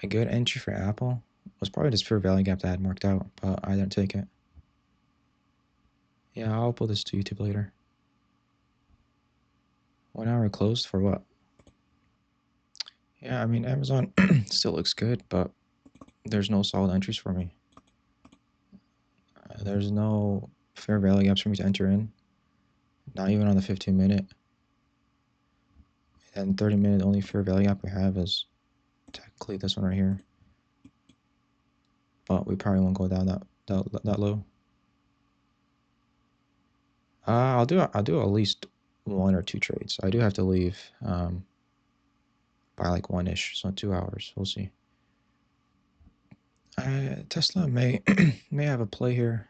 [SPEAKER 1] A good entry for Apple was probably this fair value gap that I had marked out, but I didn't take it. Yeah, I'll upload this to YouTube later. 1 hour closed for what? Yeah, I mean, Amazon still looks good, but there's no solid entries for me. There's no fair value gaps for me to enter in, not even on the 15-minute. And 30-minute, only fair value gap we have is technically this one right here. But we probably won't go down that low. I'll do at least 1 or 2 trades. I do have to leave by like 1-ish, so 2 hours. We'll see. Tesla may may have a play here.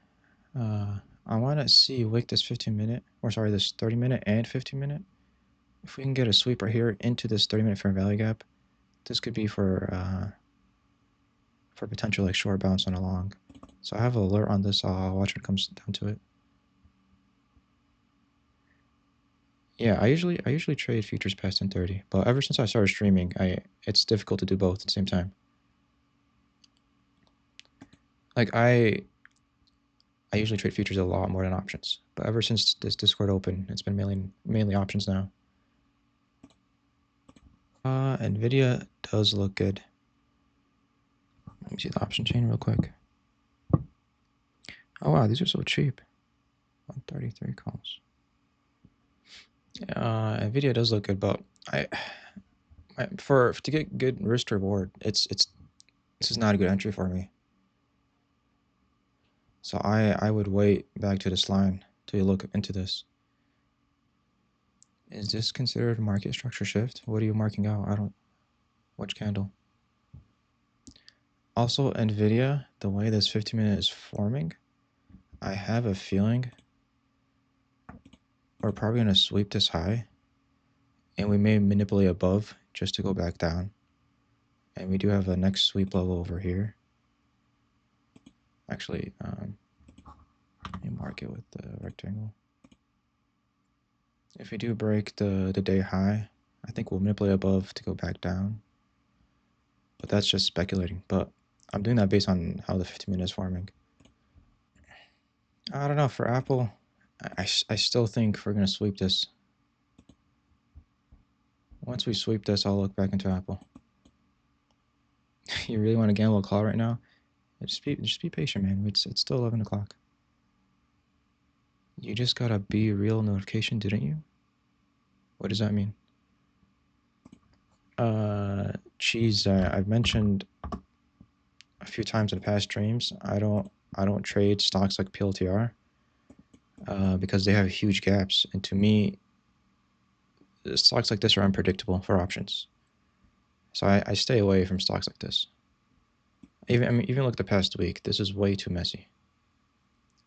[SPEAKER 1] I want to see wick this 15-minute, or sorry, this 30-minute and 15-minute. If we can get a sweep right here into this 30-minute fair value gap, this could be for potential like short bounce on a long. So I have an alert on this. I'll watch when it comes down to it. Yeah, I usually trade futures past 10:30, but ever since I started streaming, it's difficult to do both at the same time. Like I usually trade futures a lot more than options, but ever since this Discord open, it's been mainly options now. Nvidia does look good. Let me see the option chain real quick. Oh wow, these are so cheap. 133 calls. Nvidia does look good, but to get good risk reward, this is not a good entry for me. So I would wait back to this line till you look into this. Is this considered market structure shift? What are you marking out? Which candle? Also, Nvidia, the way this 15-minute is forming, I have a feeling we're probably going to sweep this high, and we may manipulate above just to go back down. And we do have a next sweep level over here. Actually, let me mark it with the rectangle. If we do break the day high, I think we'll manipulate above to go back down. But that's just speculating. But I'm doing that based on how the 15-minute is forming. I don't know. For Apple, I still think we're going to sweep this. Once we sweep this, I'll look back into Apple. You really want to gamble a call right now? Just be patient, man. It's still 11 o'clock. You just got a Be Real notification, didn't you? What does that mean? Cheese. I've mentioned a few times in past streams. I don't trade stocks like PLTR because they have huge gaps, and to me, stocks like this are unpredictable for options. So I stay away from stocks like this. Even look the past week. This is way too messy.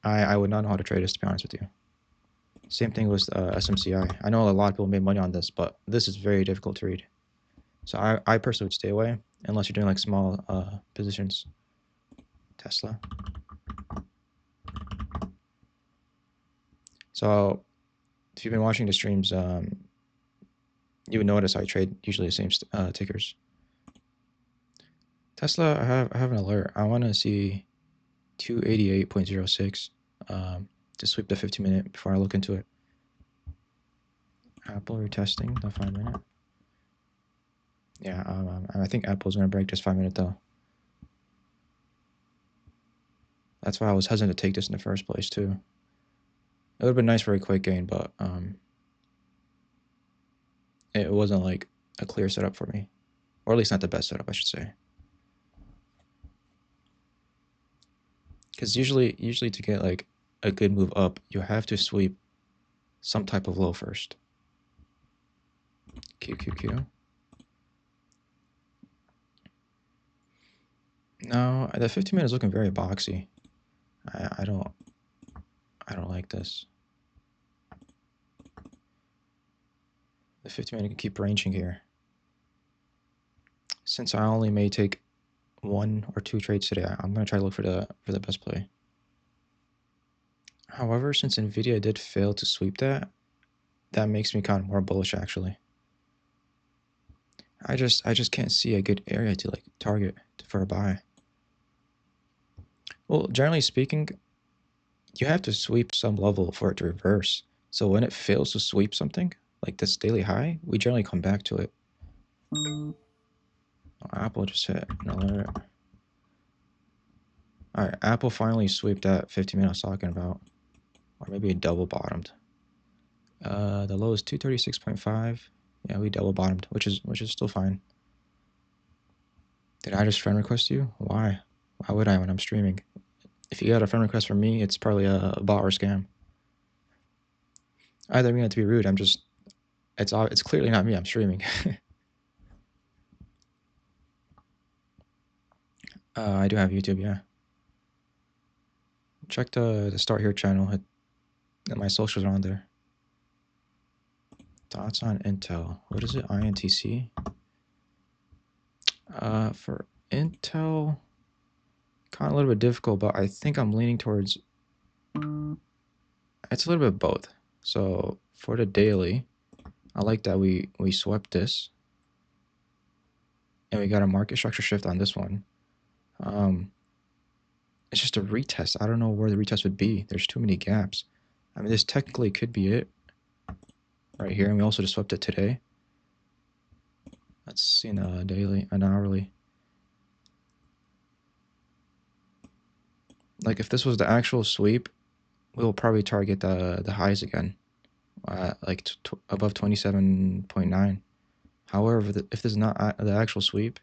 [SPEAKER 1] I would not know how to trade this, to be honest with you. Same thing with SMCI. I know a lot of people made money on this, but this is very difficult to read. So I personally would stay away unless you're doing like small positions. Tesla. So if you've been watching the streams, you would notice I trade usually the same tickers. Tesla, I have an alert. I want to see 288.06 to sweep the 15-minute before I look into it. Apple retesting the 5-minute. Yeah, I think Apple's going to break this 5-minute though. That's why I was hesitant to take this in the first place too. It would have been nice for a quick gain, but it wasn't like a clear setup for me. Or at least not the best setup, I should say. Because usually to get like a good move up, you have to sweep some type of low first. QQQ. No, the 15-minute is looking very boxy. I don't like this. The 15-minute can keep ranging here. Since I only may take 1 or 2 trades today, I'm gonna try to look for the best play. However, since Nvidia did fail to sweep that makes me kind of more bullish actually. I just can't see a good area to like target for a buy. Well, generally speaking, you have to sweep some level for it to reverse. So when it fails to sweep something, like this daily high, we generally come back to it. Oh, Apple just hit an alert. Alright, Apple finally swept that 15 minute I was talking about. Or maybe it double bottomed. The low is 236.5. Yeah, we double bottomed, which is still fine. Did I just friend request you? Why? Why would I when I'm streaming? If you got a friend request from me, it's probably a bot or a scam. I don't mean it to be rude. I'm just, it's clearly not me. I'm streaming. I do have YouTube, yeah. Check the Start Here channel. My socials are on there. Thoughts on Intel. What is it? INTC? For Intel, kind of a little bit difficult, but I think I'm leaning towards, it's a little bit of both. So for the daily, I like that we swept this. And we got a market structure shift on this one. It's just a retest. I don't know where the retest would be. There's too many gaps. I mean, this technically could be it right here. And we also just swept it today. Let's see a daily, an hourly. Like if this was the actual sweep, we'll probably target the highs again, like above 27.9. However, if this is not the actual sweep,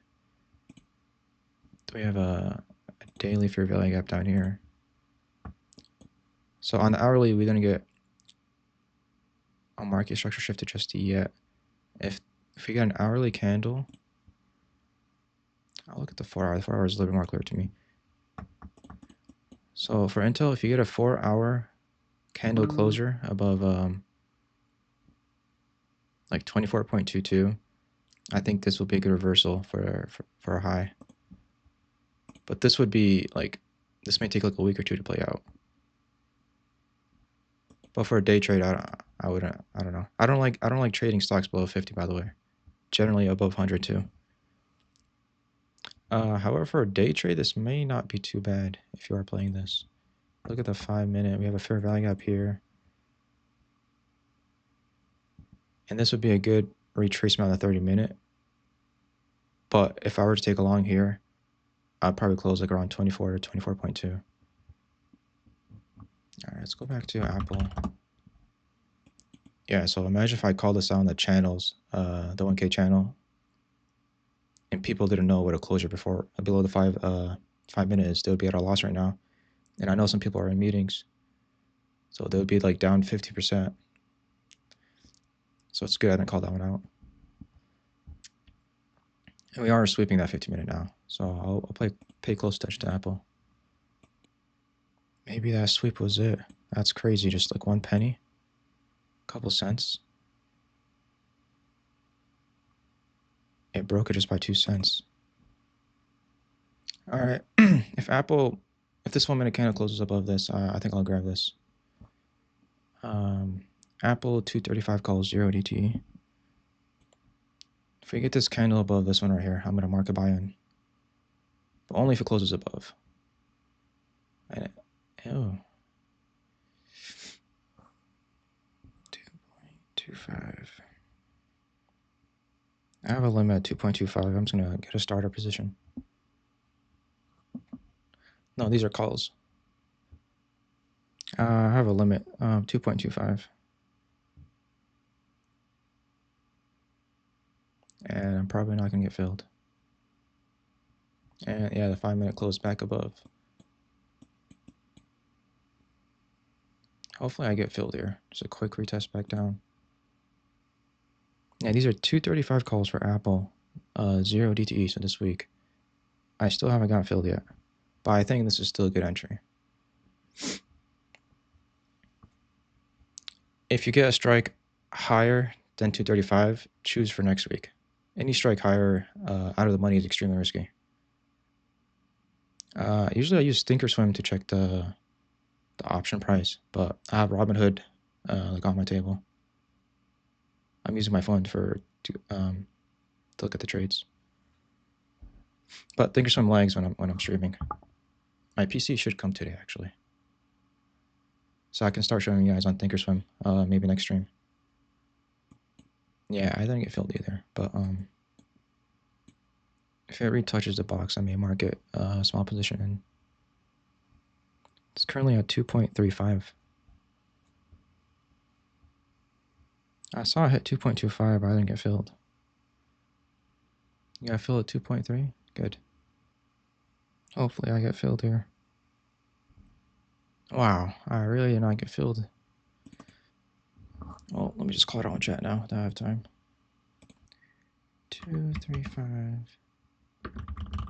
[SPEAKER 1] we have a daily fair value gap down here. So on the hourly, we didn't get a market structure shifted just yet. If we get an hourly candle, I'll look at the 4 hour. The 4 hour is a little bit more clear to me. So for Intel, if you get a 4 hour candle closure above like 24.22, I think this will be a good reversal for a high. But this would be like, this may take like a week or two to play out. But for a day trade, I wouldn't. I don't know. I don't like trading stocks below 50. By the way, generally above 100 too. However, for a day trade, this may not be too bad if you are playing this. Look at the 5 minute. We have a fair value gap here. And this would be a good retracement on the 30 minute. But if I were to take a long here, I'd probably close like around 24 to 24.2. All right, let's go back to Apple. Yeah, so imagine if I call this out on the channels, the 1K channel, and people didn't know what a closure before below the 5 minute is. They would be at a loss right now. And I know some people are in meetings, so they would be like down 50%. So it's good I didn't call that one out. And we are sweeping that 50 minute now, so I'll pay close attention to Apple. Maybe that sweep was it. That's crazy, just like 1 penny, couple cents. It broke it just by 2 cents. All right, if this 1 minute candle closes above this, I think I'll grab this. Apple 235 calls 0 DTE. If we get this candle above this one right here, I'm going to mark a buy in. But only if it closes above. And ew. 2.25. I have a limit at 2.25. I'm just going to get a starter position. No, these are calls. I have a limit, 2.25. And I'm probably not going to get filled. And yeah, the 5 minute close back above. Hopefully I get filled here. Just a quick retest back down. Yeah, these are 235 calls for Apple, 0 DTE, so this week. I still haven't got filled yet, but I think this is still a good entry. If you get a strike higher than 235, choose for next week. Any strike higher out of the money is extremely risky. Usually I use Thinkorswim to check the option price, but I have Robinhood like on my table. I'm using my phone to look at the trades. But Thinkorswim lags when I'm streaming. My PC should come today actually. so I can start showing you guys on Thinkorswim, maybe next stream. Yeah, I didn't get filled either, but if it retouches the box, I may mark it small position in. It's currently at 2.35. I saw it hit 2.25, but I didn't get filled. You got filled at 2.3? Good. Hopefully I get filled here. Wow, I really did not get filled. Well, let me just call it out in chat now that I have time. 2, 3, 5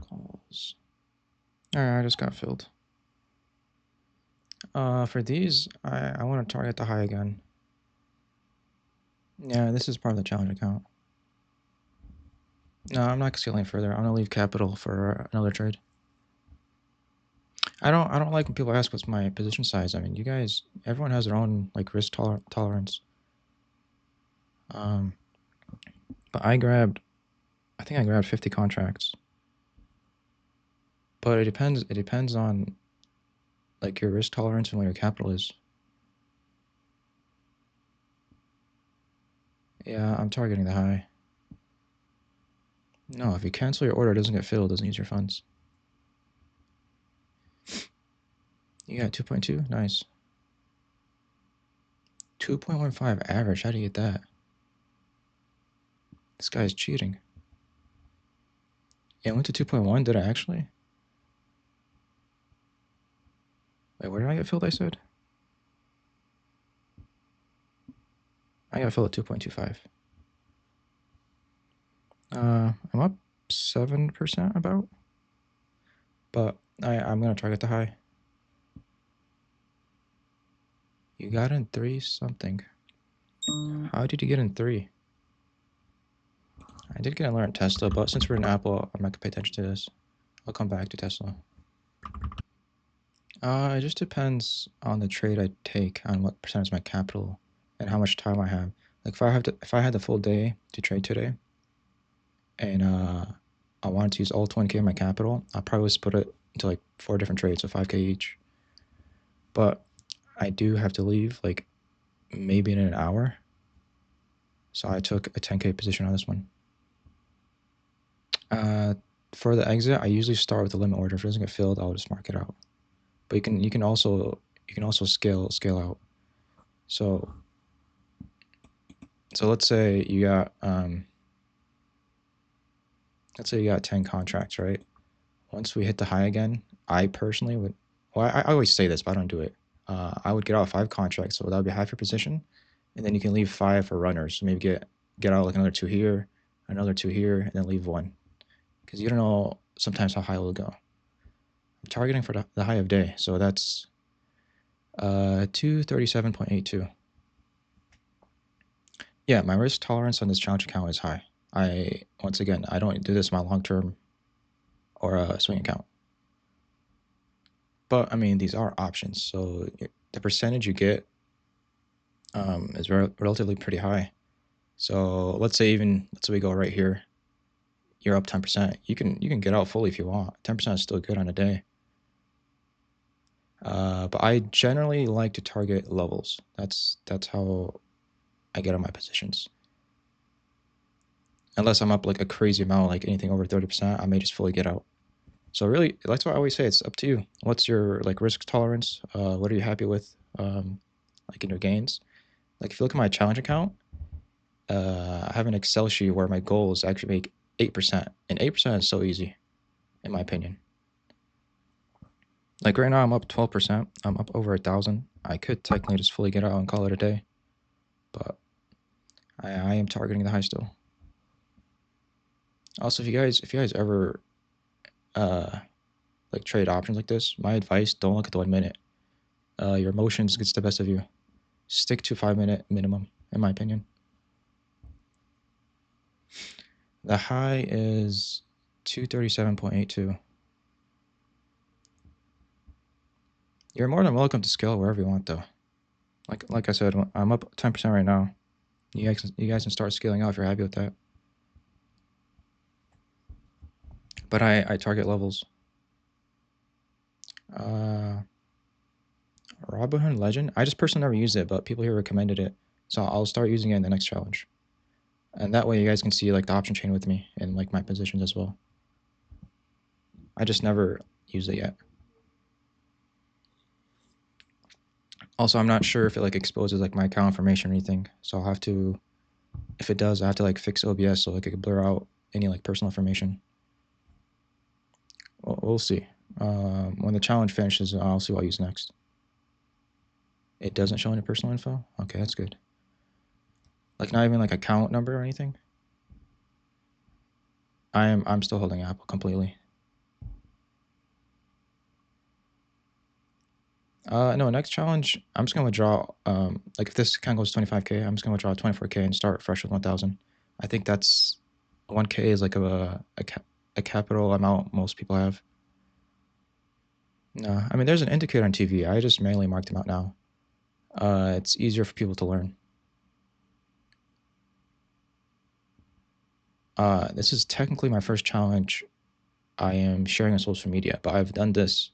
[SPEAKER 1] calls. Alright, I just got filled. For these, I want to target the high again. Yeah, this is part of the challenge account. No, I'm not scaling further. I'm gonna leave capital for another trade. I don't like when people ask what's my position size. I mean, you guys, everyone has their own like risk tolerance. But I think I grabbed 50 contracts. But it depends on like your risk tolerance and what your capital is. Yeah, I'm targeting the high. No, if you cancel your order, it doesn't get filled, it doesn't use your funds. You got 2.2? Nice. 2.15 average, how do you get that? This guy's cheating. Yeah, I went to 2.1, did I actually? Wait, where did I get filled, I said? I got filled at 2.25. I'm up 7% about. But I'm gonna target the high. You got in 3 something. How did you get in 3? I did get in learn Tesla, but since we're in Apple, I'm not gonna pay attention to this. I'll come back to Tesla. It just depends on the trade I take, on what percentage of my capital, and how much time I have. Like if I had the full day to trade today, and I wanted to use all 20K of my capital, I'll probably split it into like 4 different trades, so 5K each. But I do have to leave like maybe in an hour, so I took a 10K position on this one. For the exit, I usually start with the limit order. If it doesn't get filled, I'll just mark it out. But you can also scale out. So let's say you got 10 contracts, right? Once we hit the high again, I personally would. Well, I always say this, but I don't do it. I would get out 5 contracts, so that would be half your position, and then you can leave 5 for runners. So maybe get out like another 2 here, another 2 here, and then leave 1, because you don't know sometimes how high it will go. I'm targeting for the high of day, so that's 237.82. Yeah, my risk tolerance on this challenge account is high. Once again, I don't do this in my long-term or a swing account. But I mean, these are options, so the percentage you get is relatively pretty high. So let's say we go right here, you're up 10%. You can get out fully if you want. 10% is still good on a day. But I generally like to target levels. That's how I get on my positions. Unless I'm up like a crazy amount, like anything over 30%, I may just fully get out. So really, that's why I always say it's up to you. What's your like risk tolerance? What are you happy with? Like in your gains. Like if you look at my challenge account, I have an Excel sheet where my goal is actually make 8%, and 8% is so easy, in my opinion. Like right now, I'm up 12%. I'm up over 1,000. I could technically just fully get out and call it a day, but I am targeting the high still. Also, if you guys ever like trade options like this, my advice: don't look at the 1 minute. Your emotions gets the best of you. Stick to 5-minute minimum, in my opinion. The high is 237.82. You're more than welcome to scale wherever you want, though. Like I said, I'm up 10% right now. You guys can start scaling out if you're happy with that. But I target levels. All Robinhood Legend? I just personally never used it, but people here recommended it. So I'll start using it in the next challenge. And that way you guys can see like the option chain with me and like my positions as well. I just never used it yet. Also, I'm not sure if it like exposes like my account information or anything. So I'll have to, if it does, I have to like fix OBS so like it can blur out any like personal information. We'll see. When the challenge finishes, I'll see what I use next. It doesn't show any personal info? Okay, that's good. Like not even like account number or anything? I'm still holding Apple completely. No, next challenge, I'm just gonna withdraw. Like if this account goes 25K, I'm just gonna withdraw 24K and start fresh with 1,000. I think that's 1K is like a capital amount most people have. No, I mean there's an indicator on TV. I just manually marked them out now. It's easier for people to learn. This is technically my first challenge I am sharing on social media, but I've done this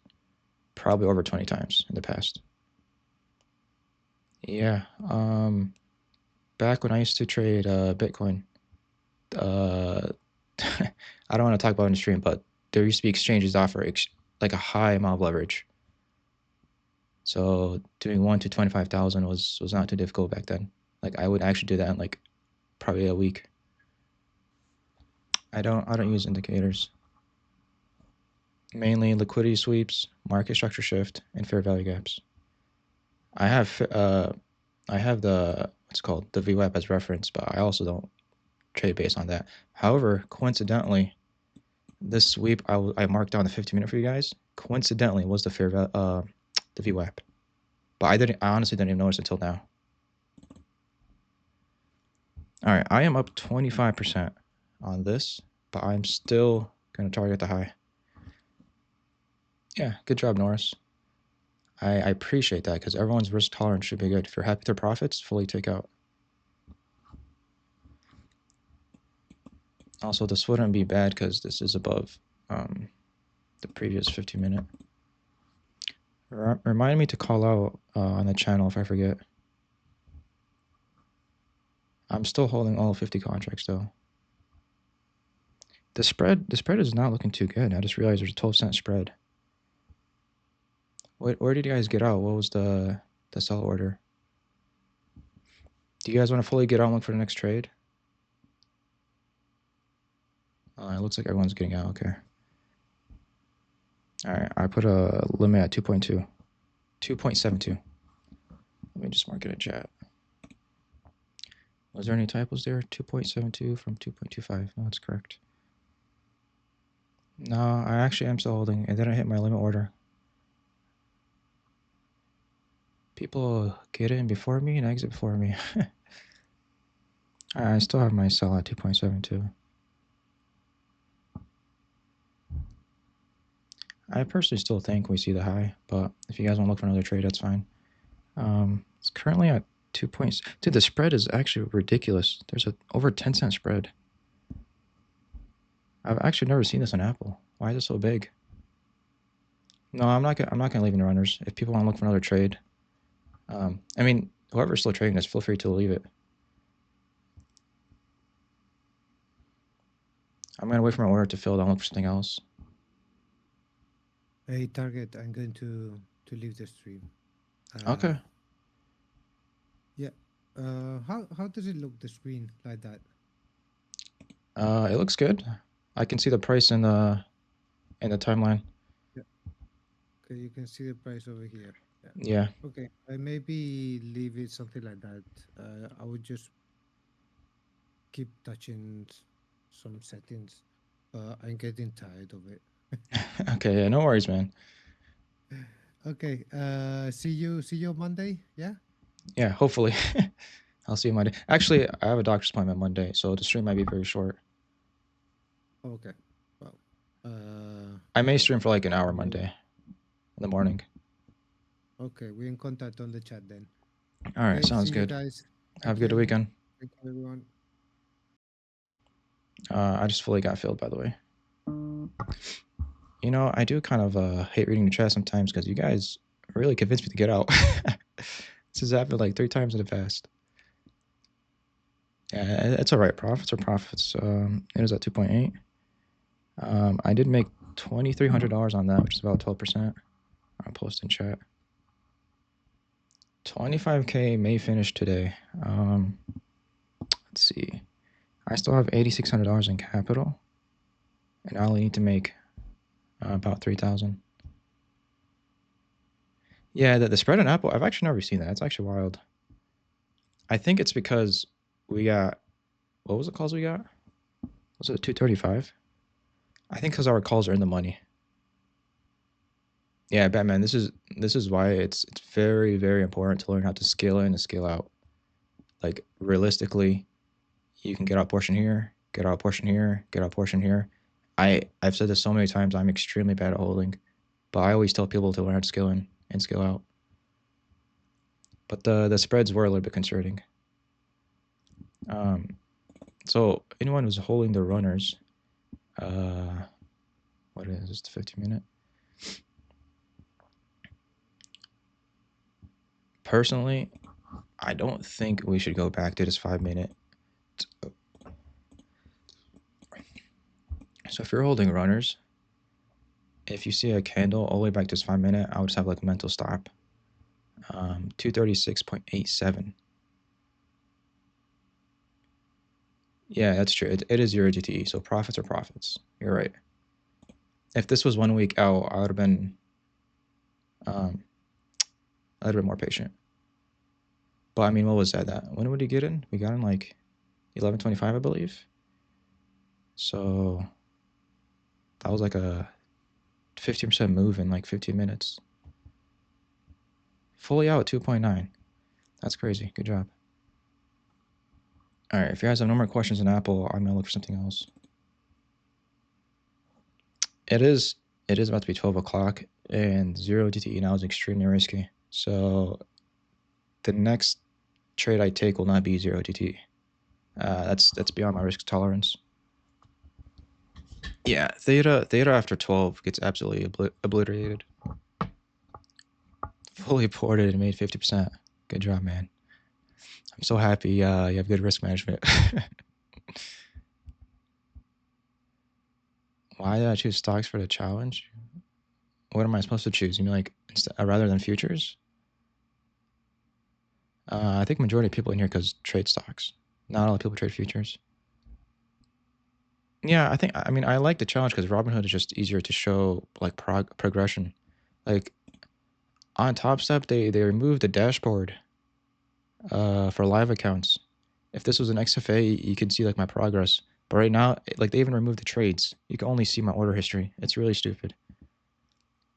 [SPEAKER 1] probably over 20 times in the past. Yeah. Back when I used to trade Bitcoin, uh, I don't want to talk about it in the stream, but there used to be exchanges that offer like a high amount of leverage. So doing 1 to 25,000 was not too difficult back then. Like I would actually do that in like probably a week. I don't use indicators. Mainly liquidity sweeps, market structure shift, and fair value gaps. I have the what's it called, the VWAP as reference, but I also don't trade based on that. However, coincidentally, this sweep I marked down the 15-minute for you guys. Coincidentally, was the the VWAP, but I honestly didn't even notice until now. All right, I am up 25% on this, but I'm still gonna target the high. Yeah, good job, Norris. I appreciate that because everyone's risk tolerance should be good. If you're happy with their profits, fully take out. Also, this wouldn't be bad because this is above the previous 15-minute. Remind me to call out on the channel if I forget. I'm still holding all 50 contracts though. The spread is not looking too good. I just realized there's a 12-cent spread. Where did you guys get out? What was the sell order? Do you guys want to fully get out and look for the next trade? It looks like everyone's getting out. Okay. All right. I put a limit at 2.2. 2.72. Let me just mark it in chat. Was there any typos there? 2.72 from 2.25. No, that's correct. No, I actually am still holding. It didn't hit my limit order. People get in before me and exit before me. I still have my sell at 2.72. I personally still think we see the high, but if you guys want to look for another trade, that's fine. It's currently at 2 points. Dude, the spread is actually ridiculous. There's a over 10-cent spread. I've actually never seen this on Apple. Why is it so big? No, I'm not gonna leave any runners. If people want to look for another trade, I mean, whoever's still trading this, feel free to leave it. I'm gonna wait for my order to fill. I'll look for something else.
[SPEAKER 2] Hey, Target, I'm going to leave the stream.
[SPEAKER 1] Okay.
[SPEAKER 2] Yeah. How does it look, the screen like that?
[SPEAKER 1] It looks good. I can see the price in the timeline.
[SPEAKER 2] Yeah. Okay, you can see the price over here.
[SPEAKER 1] Yeah.
[SPEAKER 2] Okay, I maybe leave it something like that. I would just keep touching some settings. I'm getting tired of it.
[SPEAKER 1] Okay. Yeah. No worries, man.
[SPEAKER 2] Okay. See you Monday. Yeah.
[SPEAKER 1] Yeah. Hopefully, I'll see you Monday. Actually, I have a doctor's appointment Monday, so the stream might be very short.
[SPEAKER 2] Okay. Well.
[SPEAKER 1] I may
[SPEAKER 2] Well,
[SPEAKER 1] stream for like an hour Monday in the morning.
[SPEAKER 2] okay, we're in contact on the chat then.
[SPEAKER 1] All right.
[SPEAKER 2] Okay,
[SPEAKER 1] Sounds
[SPEAKER 2] see you
[SPEAKER 1] good.
[SPEAKER 2] guys.
[SPEAKER 1] Have a
[SPEAKER 2] Thank
[SPEAKER 1] good
[SPEAKER 2] you.
[SPEAKER 1] weekend.
[SPEAKER 2] Thank you, everyone.
[SPEAKER 1] I just fully got filled, by the way. You know, I do kind of hate reading the chat sometimes because you guys really convinced me to get out. This has happened like 3 times in the past. Yeah, it's all right. Profits are profits. It was at 2.8. I did make $2,300 on that, which is about 12%. I'll post in chat. 25K may finish today. Let's see. I still have $8,600 in capital, and I only need to make about 3,000. Yeah, the spread on Apple, I've actually never seen that. It's actually wild. I think it's because we got, what was the calls we got? Was it 235? I think because our calls are in the money. Yeah, Batman, this is why it's very, very important to learn how to scale in and scale out. Like realistically, you can get out portion here, get out portion here, get out portion here. I've said this so many times, I'm extremely bad at holding, but I always tell people to learn how to scale in and scale out. But the spreads were a little bit concerning. So anyone who's holding the runners, what is this, the 50-minute? Personally, I don't think we should go back to this 5-minute. So if you're holding runners, if you see a candle all the way back to this 5-minute, I would just have like a mental stop. 236.87. Yeah, that's true. It is 0 GTE, so profits are profits. You're right. If this was 1 week out, I would have been more patient. But I mean, what was that? When would he get in? We got in like 11:25, I believe. So that was like a 15% move in like 15 minutes. Fully out 2.9. That's crazy. Good job. All right, if you guys have no more questions on Apple, I'm gonna look for something else. It is about to be 12 o'clock, and 0 GTE now is extremely risky. So the next trade I take will not be 0 GTE. That's beyond my risk tolerance. Yeah, theta after 12 gets absolutely obliterated. Fully ported and made 50%. Good job, man. I'm so happy you have good risk management. Why did I choose stocks for the challenge? What am I supposed to choose? You mean like rather than futures? I think majority of people in here trade stocks. Not a lot of people trade futures. Yeah, I mean I like the challenge because Robinhood is just easier to show like progression. Like on Top Step, they removed the dashboard for live accounts. If this was an XFA, you can see like my progress. But right now, like they even removed the trades. You can only see my order history. It's really stupid.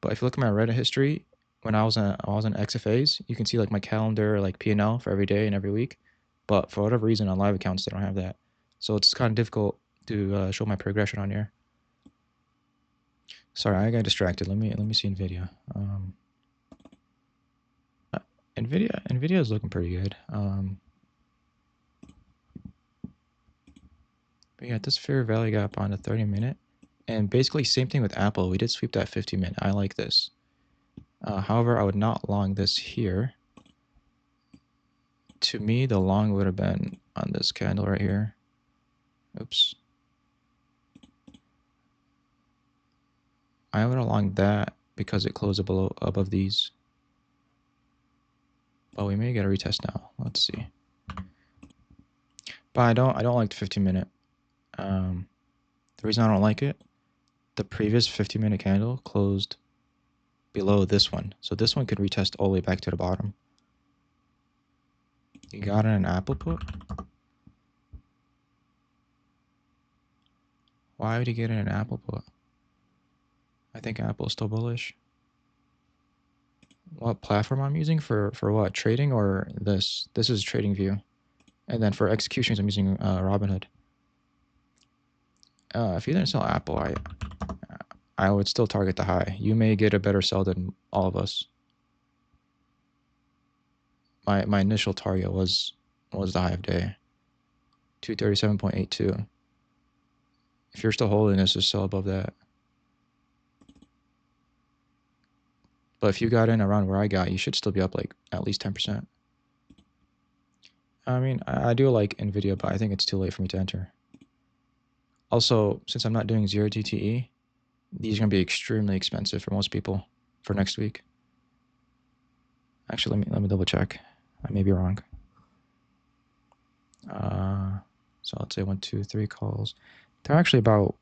[SPEAKER 1] But if you look at my Reddit history, when I was in XFAs, you can see like my calendar, like P&L for every day and every week. But for whatever reason, on live accounts, they don't have that. So it's kind of difficult to show my progression on here. Sorry, I got distracted. Let me see NVIDIA. NVIDIA is looking pretty good. But yeah, this fair value gap on the 30-minute. And basically same thing with Apple. We did sweep that 50-minute. I like this. However, I would not long this here. To me, the long would have been on this candle right here. Oops. I would have longed that because it closed above these. But we may get a retest now. Let's see. But I don't like the 15-minute. The reason I don't like it, the previous 50-minute candle closed below this one. So this one could retest all the way back to the bottom. You got an Apple put? Why would you get in an Apple put? I think Apple is still bullish. What platform I'm using for what? Trading or this? This is TradingView. And then for executions, I'm using Robinhood. If you didn't sell Apple, I would still target the high. You may get a better sell than all of us. My initial target was the high of day. 237.82. If you're still holding this, just sell above that. But if you got in around where I got, you should still be up like at least 10%. I mean, I do like NVIDIA, but I think it's too late for me to enter. Also, since I'm not doing 0 DTE, these are going to be extremely expensive for most people for next week. Actually, let me double check. I may be wrong. So let's say 1, 2, 3 calls. They're actually about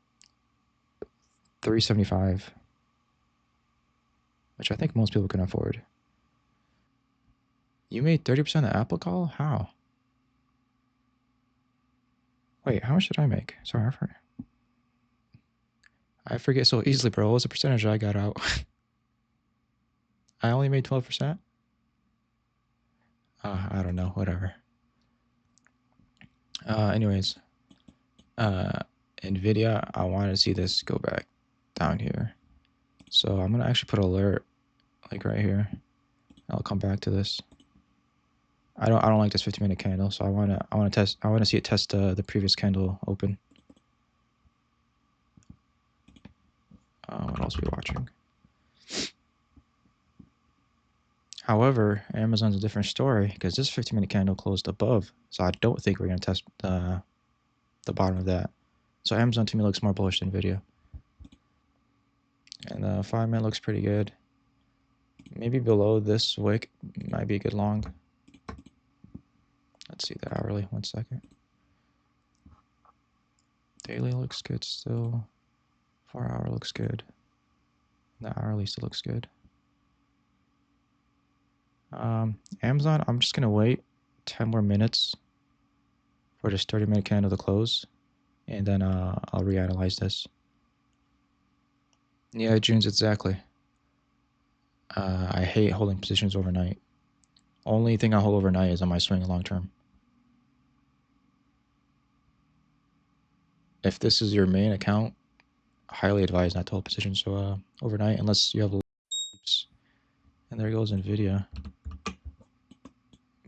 [SPEAKER 1] $375, which I think most people can afford. You made 30% of the Apple call? How? Wait, how much did I make? Sorry, I forget so easily, bro. What was the percentage I got out? I only made 12%? I don't know, whatever. Anyways, NVIDIA, I want to see this go back down here. So I'm gonna actually put alert like right here. I'll come back to this. I don't like this 50-minute candle, so I wanna see it test the previous candle open. What else are we watching? However, Amazon's a different story because this 50-minute candle closed above, so I don't think we're gonna test the bottom of that. So Amazon to me looks more bullish than Nvidia. And the 5-minute looks pretty good. Maybe below this wick might be a good long. Let's see the hourly, 1 second. Daily looks good still. 4-hour looks good. The hourly still looks good. Amazon, I'm just gonna wait 10 more minutes for this 30-minute candle to close, and then I'll reanalyze this. Yeah, June's exactly. I hate holding positions overnight. Only thing I hold overnight is on my swing long term. If this is your main account, highly advised not to hold positions overnight unless you have leaps. And there goes Nvidia.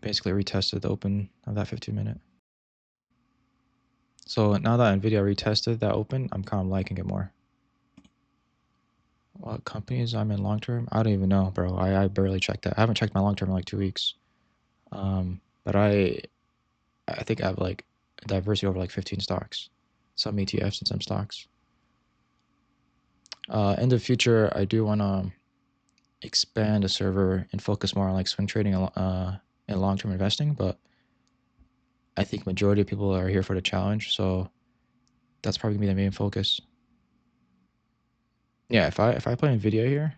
[SPEAKER 1] Basically retested the open of that 15-minute. So now that Nvidia retested that open, I'm kind of liking it more. What companies I'm in long term? I don't even know, bro. I barely checked that. I haven't checked my long term in like 2 weeks. But I think I have like a diversity over like 15 stocks, some ETFs and some stocks. In the future, I do want to expand the server and focus more on like swing trading and long term investing. But I think majority of people are here for the challenge, so that's probably gonna be the main focus. Yeah, if I play Nvidia here,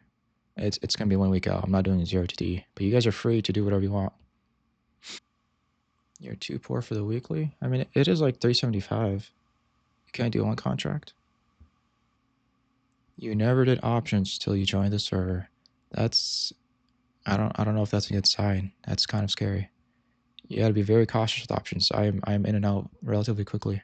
[SPEAKER 1] it's gonna be 1 week out. I'm not doing 0 TD, but you guys are free to do whatever you want. You're too poor for the weekly. I mean, it is like 375. You can't do one contract. You never did options till you joined the server. That's I don't know if that's a good sign. That's kind of scary. You got to be very cautious with options. I'm in and out relatively quickly.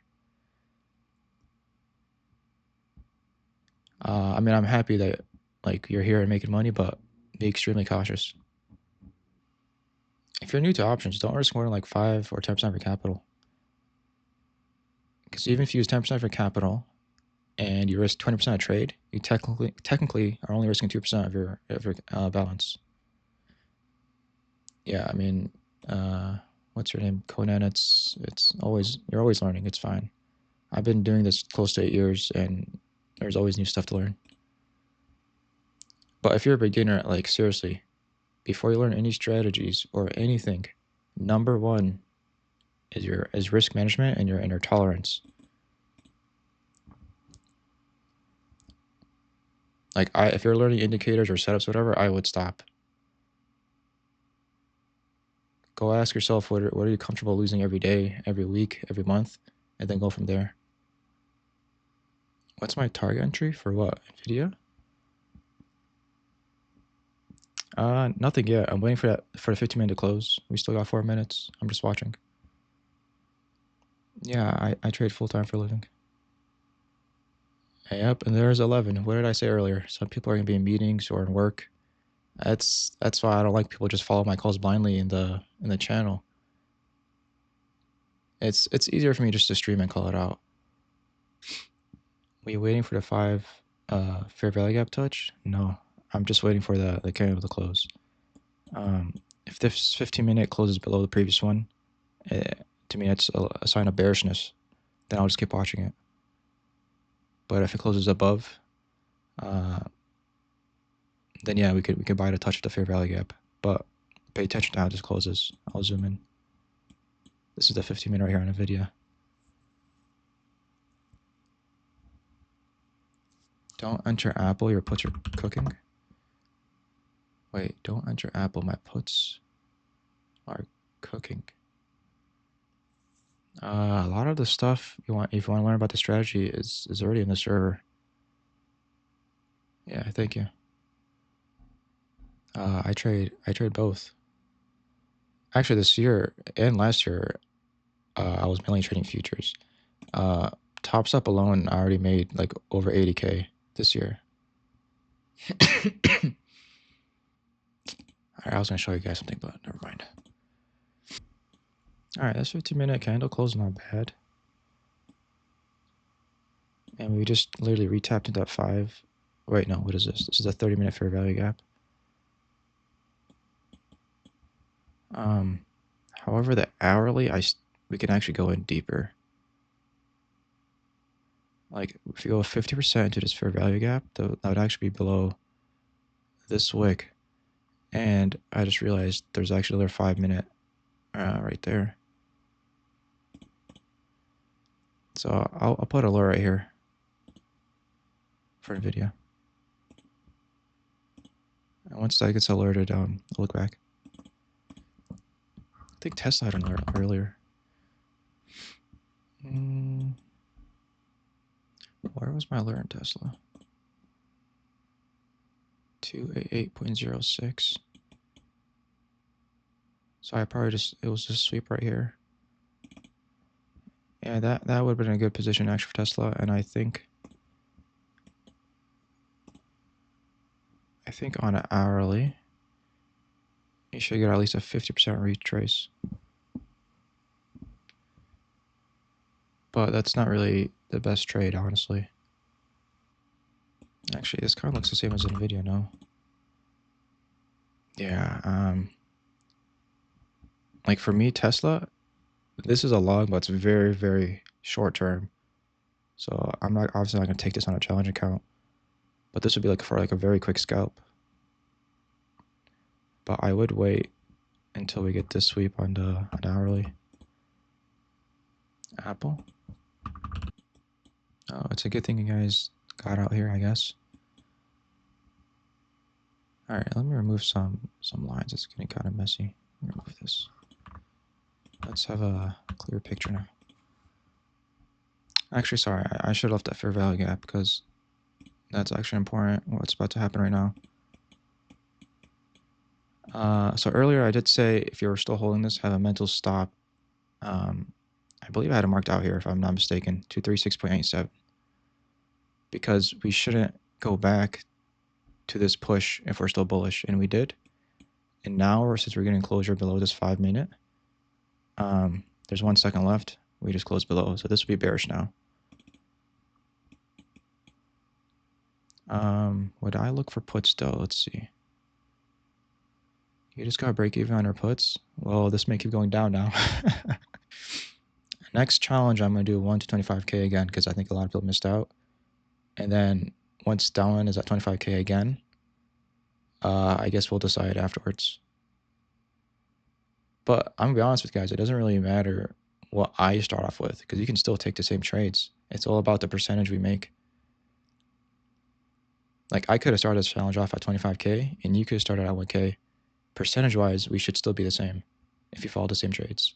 [SPEAKER 1] I mean, I'm happy that like you're here and making money, but be extremely cautious. If you're new to options, don't risk more than like 5 or 10% of your capital. Because even if you use 10% of your capital and you risk 20% of trade, you technically are only risking 2% of your balance. Yeah, I mean, what's your name, Conan? You're always learning. It's fine. I've been doing this close to 8 years, and there's always new stuff to learn. But if you're a beginner, like seriously, before you learn any strategies or anything, number one is risk management and your tolerance. Like if you're learning indicators or setups, whatever, I would stop. Go ask yourself what are you comfortable losing every day, every week, every month, and then go from there. What's my target entry for what? Nvidia? Nothing yet. I'm waiting for the 15-minute to close. We still got 4 minutes. I'm just watching. Yeah, I trade full time for a living. Yep, and there's 11. What did I say earlier? Some people are gonna be in meetings or in work. That's why I don't like people just follow my calls blindly in the channel. It's easier for me just to stream and call it out. Were you waiting for the 5 fair value gap touch? No, I'm just waiting for the candle to close. If this 15-minute closes below the previous one, to me it's a sign of bearishness. Then I'll just keep watching it. But if it closes above, then yeah, we could buy it a touch of the fair value gap. But pay attention to how this closes. I'll zoom in. This is the 15-minute right here on NVIDIA. Don't enter Apple, your puts are cooking. Wait, don't enter Apple, my puts are cooking. A lot of the stuff if you want to learn about the strategy is already in the server. Yeah, thank you. I trade both. Actually, this year and last year, I was mainly trading futures. Tops up alone, I already made like over 80K this year. Alright, I was gonna show you guys something, but never mind. Alright, this 15-minute candle close not bad. And we just literally retapped into that 5. Wait, no, what is this? This is a 30-minute fair value gap. However, the hourly, we can actually go in deeper. Like, if you go 50% into this fair value gap, that would actually be below this wick. And I just realized there's actually another 5-minute right there. So I'll put a alert right here for NVIDIA. And once that gets alerted, I'll look back. I think Tesla had an alert earlier. Where was my alert in Tesla? 288.06. So I probably it was just sweep right here. Yeah, that would have been a good position actually for Tesla, and I think on an hourly, you should get at least a 50% retrace. But that's not really the best trade, honestly. Actually, this kind of looks the same as NVIDIA, no? Yeah, like for me, Tesla, this is a long, but it's very, very short term. So I'm obviously not gonna take this on a challenge account, but this would be like for like a very quick scalp. But I would wait until we get this sweep on the hourly. Apple. Oh, it's a good thing you guys got out here, I guess. All right, let me remove some lines. It's getting kind of messy. Remove this. Let's have a clear picture now. Actually, sorry, I should have left that fair value gap because that's actually important. What's about to happen right now. So earlier I did say if you're still holding this, have a mental stop. I believe I had it marked out here if I'm not mistaken, 236.87. Because we shouldn't go back to this push if we're still bullish, and we did. And now, since we're getting closure below this 5-minute, there's 1 second left. We just closed below, so this would be bearish now. Would I look for puts though? Let's see. You just got break even on our puts. Well, this may keep going down now. Next challenge, I'm gonna do 1 to 25K again because I think a lot of people missed out. And then once down is at 25K again, I guess we'll decide afterwards. But I'm gonna be honest with you guys, it doesn't really matter what I start off with because you can still take the same trades. It's all about the percentage we make. Like I could have started this challenge off at 25K and you could have started at 1K. Percentage wise, we should still be the same if you follow the same trades.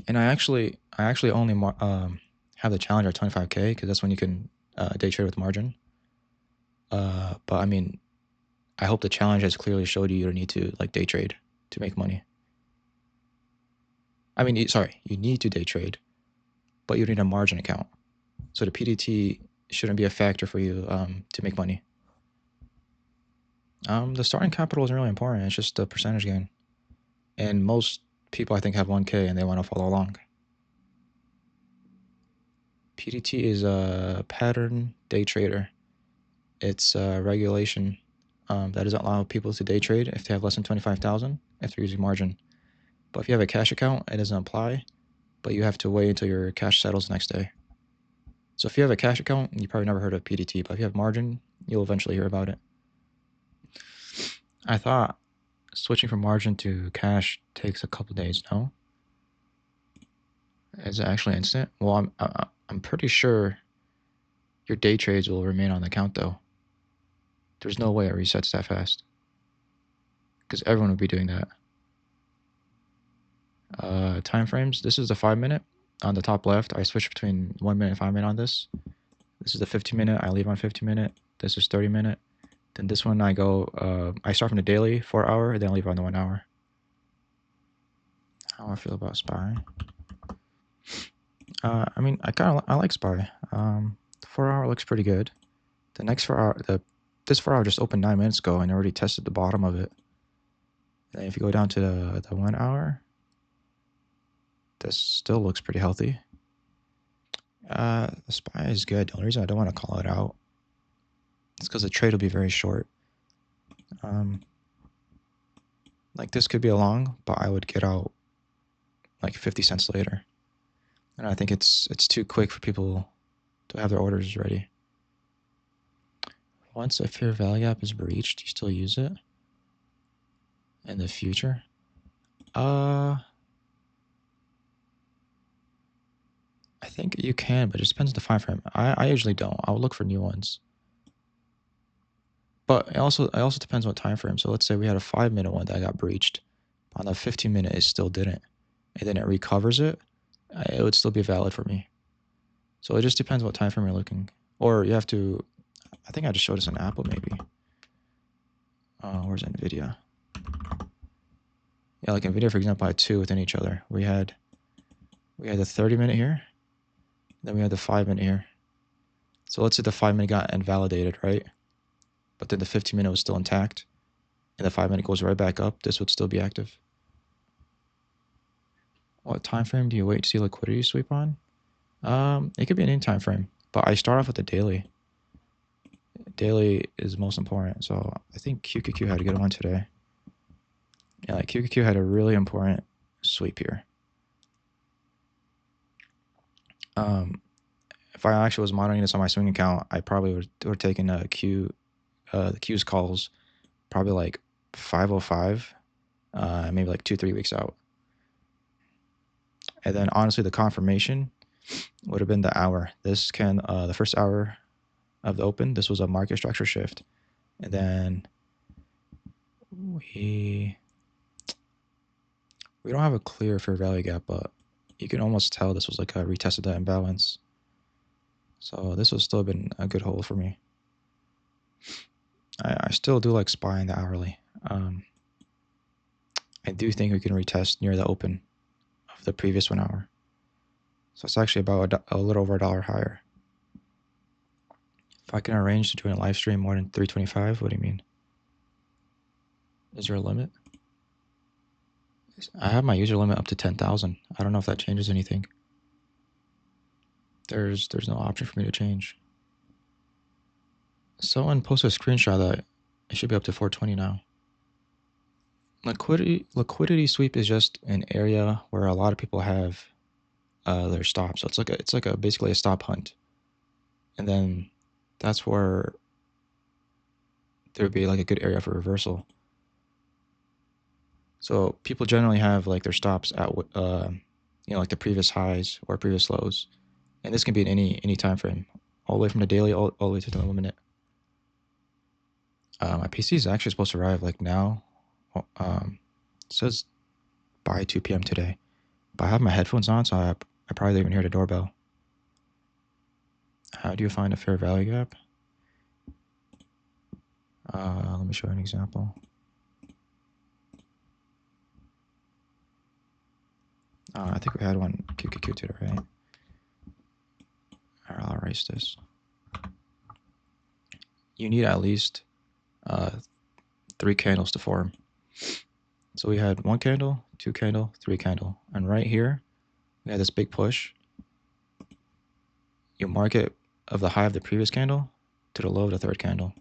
[SPEAKER 1] And I actually only have the challenge at 25K because that's when you can day trade with margin. But I mean, I hope the challenge has clearly showed you don't need to like day trade to make money. I mean, sorry, you need to day trade, but you need a margin account. So the PDT shouldn't be a factor for you to make money. The starting capital isn't really important. It's just the percentage gain. And most people, I think, have 1K and they want to follow along. PDT is a pattern day trader. It's a regulation that doesn't allow people to day trade if they have less than 25,000 if they're using margin. But if you have a cash account, it doesn't apply, but you have to wait until your cash settles next day. So if you have a cash account, you probably never heard of PDT, but if you have margin, you'll eventually hear about it. I thought switching from margin to cash takes a couple days. No, is it actually instant? Well, I'm pretty sure your day trades will remain on the account though. There's no way it resets that fast because everyone would be doing that. Time frames. This is the 5-minute on the top left. I switch between 1 minute and 5 minute on this. This is the 15-minute. I leave on 15-minute. This is 30-minute. Then this one I go. I start from the daily 4 hour, and then I leave on the 1 hour. How I feel about SPY? I mean, I like SPY. The 4 hour looks pretty good. The next 4 hour, this 4 hour just opened 9 minutes ago and already tested the bottom of it. And if you go down to the 1 hour, this still looks pretty healthy. The SPY is good. The only reason I don't want to call it out is because the trade will be very short. Like this could be a long, but I would get out like 50 cents later. And I think it's too quick for people to have their orders ready. Once a fair value gap is breached, you still use it in the future? I think you can, but it just depends on the time frame. I usually don't. I'll look for new ones. But it also depends on what time frame. So let's say we had a 5-minute one that got breached. On the 15-minute, it still didn't. And then it recovers it. It would still be valid for me. So it just depends what time frame you're looking. Or you have to, I think I just showed us on Apple maybe. Where's NVIDIA? Yeah, like NVIDIA, for example, had two within each other. We had the 30-minute here. Then we had the 5-minute here. So let's say the 5-minute got invalidated, right? But then the 15-minute was still intact. And the 5-minute goes right back up. This would still be active. What time frame do you wait to see liquidity sweep on? It could be any time frame, but I start off with the daily. Daily is most important, so I think QQQ had a good one today. Yeah, like QQQ had a really important sweep here. If I actually was monitoring this on my swing account, I probably would have taken the Q's calls probably like 505, maybe like 2-3 weeks out. And then honestly, the confirmation would have been the hour. The first hour of the open, this was a market structure shift. And then we don't have a clear fair value gap, but you can almost tell this was like a retest of that imbalance. So this has still been a good hold for me. I still do like SPY in the hourly. I do think we can retest near the open of the previous 1 hour. So it's actually about a little over $1 higher. If I can arrange to do a live stream more than 325, what do you mean? Is there a limit? I have my user limit up to 10,000. I don't know if that changes anything. There's no option for me to change. Someone posted a screenshot that it should be up to 420 now. Liquidity sweep is just an area where a lot of people have their stop. So it's like basically a stop hunt, and then that's where there would be like a good area for reversal. So people generally have like their stops at like the previous highs or previous lows, and this can be in any time frame, all the way from the daily all the way to the 1 minute. My PC is actually supposed to arrive like now. It says by 2 p.m. today, but I have my headphones on, so I probably don't even hear the doorbell. How do you find a fair value gap? Let me show you an example. I think we had one QQQ today, right? All right, I'll erase this. You need at least 3 candles to form. So we had 1 candle, 2 candle, 3 candle. And right here, we had this big push. you mark it of the high of the previous candle to the low of the third candle.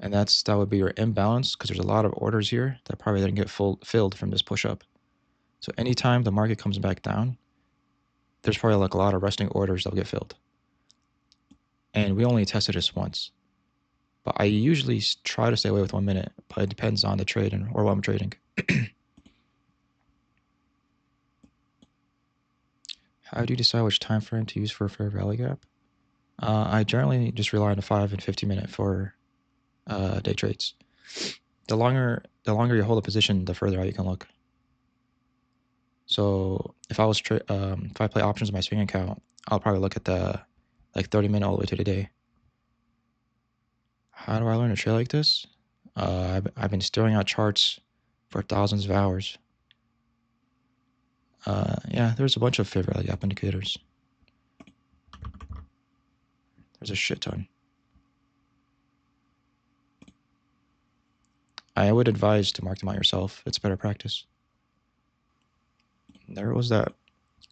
[SPEAKER 1] And that would be your imbalance, because there's a lot of orders here that probably didn't get filled from this push up. So anytime the market comes back down, there's probably like a lot of resting orders that'll get filled. And we only tested this once. But I usually try to stay away with 1 minute, but it depends on the trade or what I'm trading. How do you decide which time frame to use for a fair value gap? I generally just rely on the 5 and 15 minute for day trades. The longer you hold a position, the further out you can look. So if I play options in my swing account, I'll probably look at the 30-minute all the way to the day. How do I learn to trade like this? I've been staring at charts for thousands of hours. Yeah, there's a bunch of fair value gap indicators. There's a shit ton. I would advise to mark them out yourself. It's better practice. There was that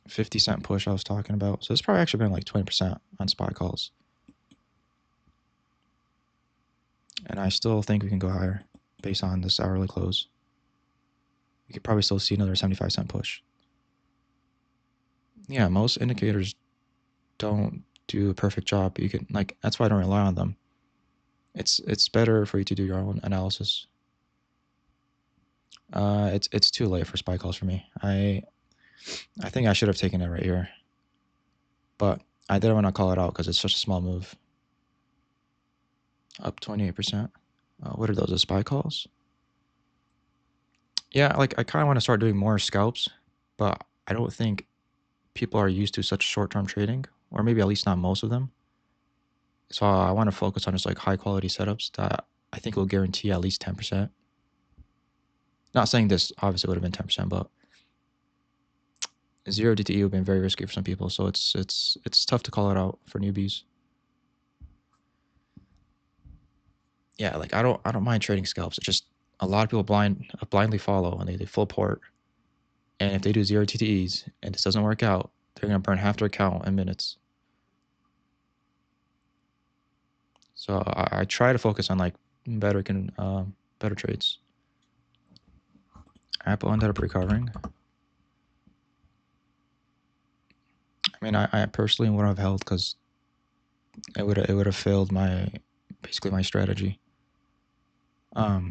[SPEAKER 1] 50-cent push I was talking about. So it's probably actually been like 20% on spot calls. And I still think we can go higher based on this hourly close. We could probably still see another 75-cent push. Yeah, most indicators don't do a perfect job. You can that's why I don't rely on them. It's better for you to do your own analysis. It's too late for spy calls for me. I think I should have taken it right here, but I didn't want to call it out because it's such a small move. Up 28%. What are those? The spy calls? Yeah, I kind of want to start doing more scalps, but I don't think people are used to such short-term trading, or maybe at least not most of them. So I want to focus on just high quality setups that I think will guarantee at least 10%. Not saying this obviously would have been 10%, but zero DTE would have been very risky for some people. So it's tough to call it out for newbies. Yeah, I don't mind trading scalps. It's just a lot of people blindly follow and they full port. And if they do zero TTEs and this doesn't work out, they're gonna burn half their account in minutes. So I try to focus on better trades. Apple ended up recovering. I mean, I personally would have held because it would have failed basically my strategy. At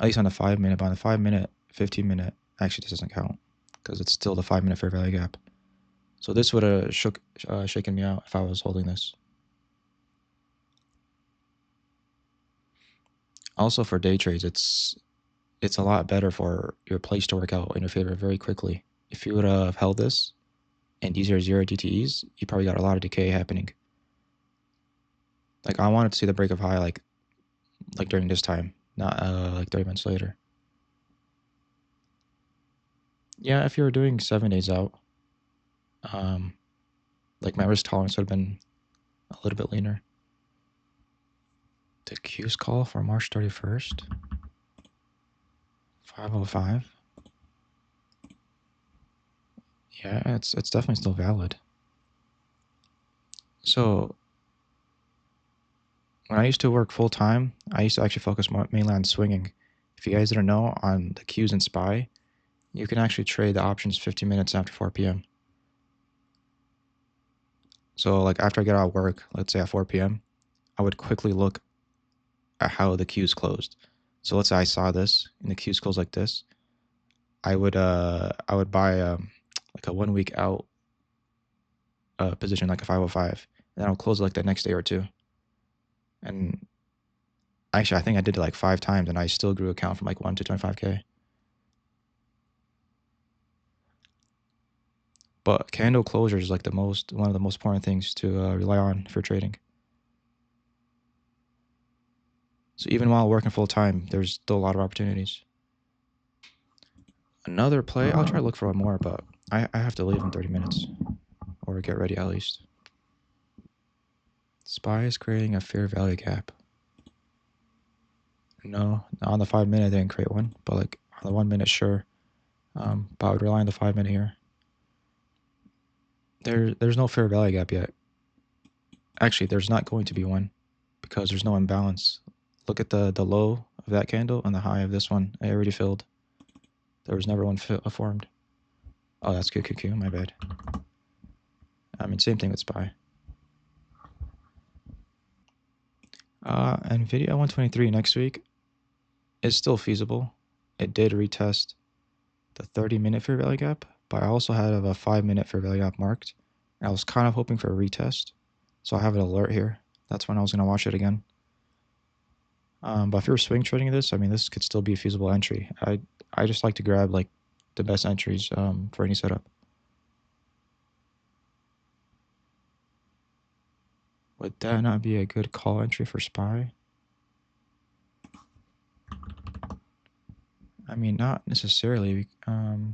[SPEAKER 1] least on the 5 minute, but on the 5 minute, 15 minute, actually this doesn't count because it's still the 5 minute fair value gap. So this would have shaken me out if I was holding this. Also for day trades, it's a lot better for your place to work out in your favor very quickly. If you would have held this and these are zero DTEs, you probably got a lot of decay happening. I wanted to see the break of high like during this time, not 30 minutes later. Yeah, if you were doing 7 days out, my risk tolerance would have been a little bit leaner. The Q's call for March 31st, 505. Yeah, it's definitely still valid. So when I used to work full time, I used to actually focus mainly on swinging. If you guys didn't know, on the Qs and SPY, you can actually trade the options 15 minutes after 4 p.m. So after I get out of work, let's say at 4 p.m., I would quickly look at how the Qs closed. So let's say I saw this and the Qs closed like this. I would buy a 1 week out position, like a 505, and then I'll close it the next day or two. And actually, I think I did it 5 times, and I still grew account from 1 to 25K. But candle closure is one of the most important things to rely on for trading. So even while working full time, there's still a lot of opportunities. Another play, I'll try to look for one more, but I have to leave in 30 minutes, or get ready at least. SPY is creating a fair value gap. No, on the 5 minute, they didn't create one, but on the 1 minute, sure. But I would rely on the 5 minute here. There's no fair value gap yet. Actually, there's not going to be one because there's no imbalance. Look at the low of that candle and the high of this one. I already filled. There was never one formed. Oh, that's QQQ. My bad. I mean, same thing with SPY. NVIDIA 123 next week is still feasible. It did retest the 30-minute fair value gap, but I also had a 5-minute fair value gap marked. I was kind of hoping for a retest, so I have an alert here. That's when I was going to watch it again. But if you're swing trading this, I mean, this could still be a feasible entry. I just like to grab like the best entries for any setup. Would that not be a good call entry for SPY? I mean, not necessarily. No,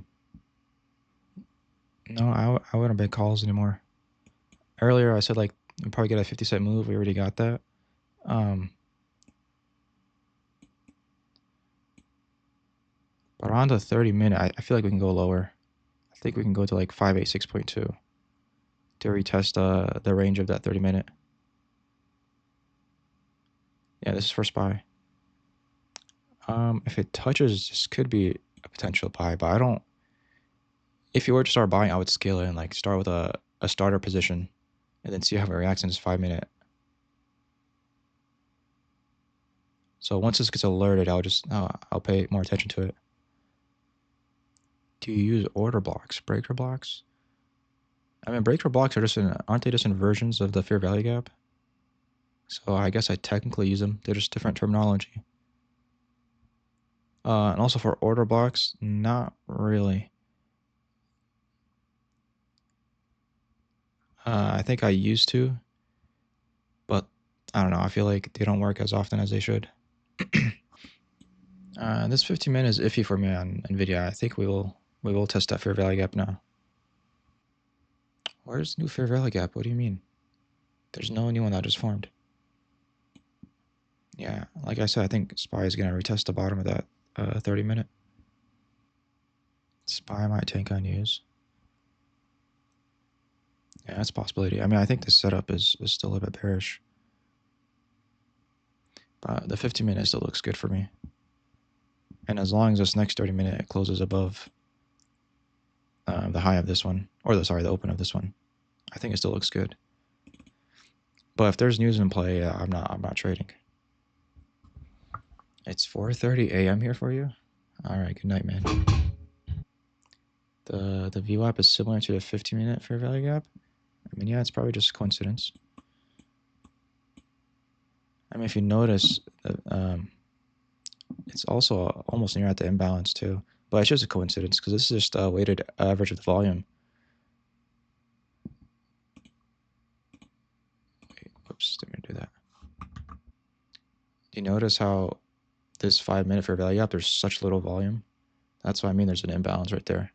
[SPEAKER 1] I wouldn't make calls anymore. Earlier, I said like you probably get a 50-cent move. We already got that. But on the 30-minute, I feel like we can go lower. I think we can go to like 586.2 to retest the range of that 30-minute. Yeah, this is for SPY. If it touches, this could be a potential buy, but I don't. If you were to start buying, I would scale it and like start with a starter position, and then see how it reacts in this 5-minute. So once this gets alerted, I'll pay more attention to it. Do you use order blocks, breaker blocks? I mean, breaker blocks are aren't they just inversions of the fair value gap? So I guess I technically use them. They're just different terminology. And also for order blocks, not really. I think I used to, but I don't know. I feel like they don't work as often as they should. This 15-minute is iffy for me on NVIDIA. I think we will test that fair value gap now. Where's new fair value gap? What do you mean? There's no new one that just formed. Yeah, like I said, I think SPY is going to retest the bottom of that 30-minute. SPY might tank on news. Yeah, that's a possibility. I mean, I think the setup is still a bit bearish. But the 15-minute still looks good for me. And as long as this next 30-minute closes above the high of this one, or the open of this one, I think it still looks good. But if there's news in play, I'm not trading. It's 4:30 a.m. here for you. All right, good night, man. The VWAP is similar to the 15-minute fair value gap. I mean, yeah, it's probably just a coincidence. I mean, if you notice, it's also almost near at the imbalance too. But it's just a coincidence because this is just a weighted average of the volume. Wait, whoops, didn't mean to do that. Do you notice how this 5-minute fair value gap, there's such little volume? That's what I mean. There's an imbalance right there.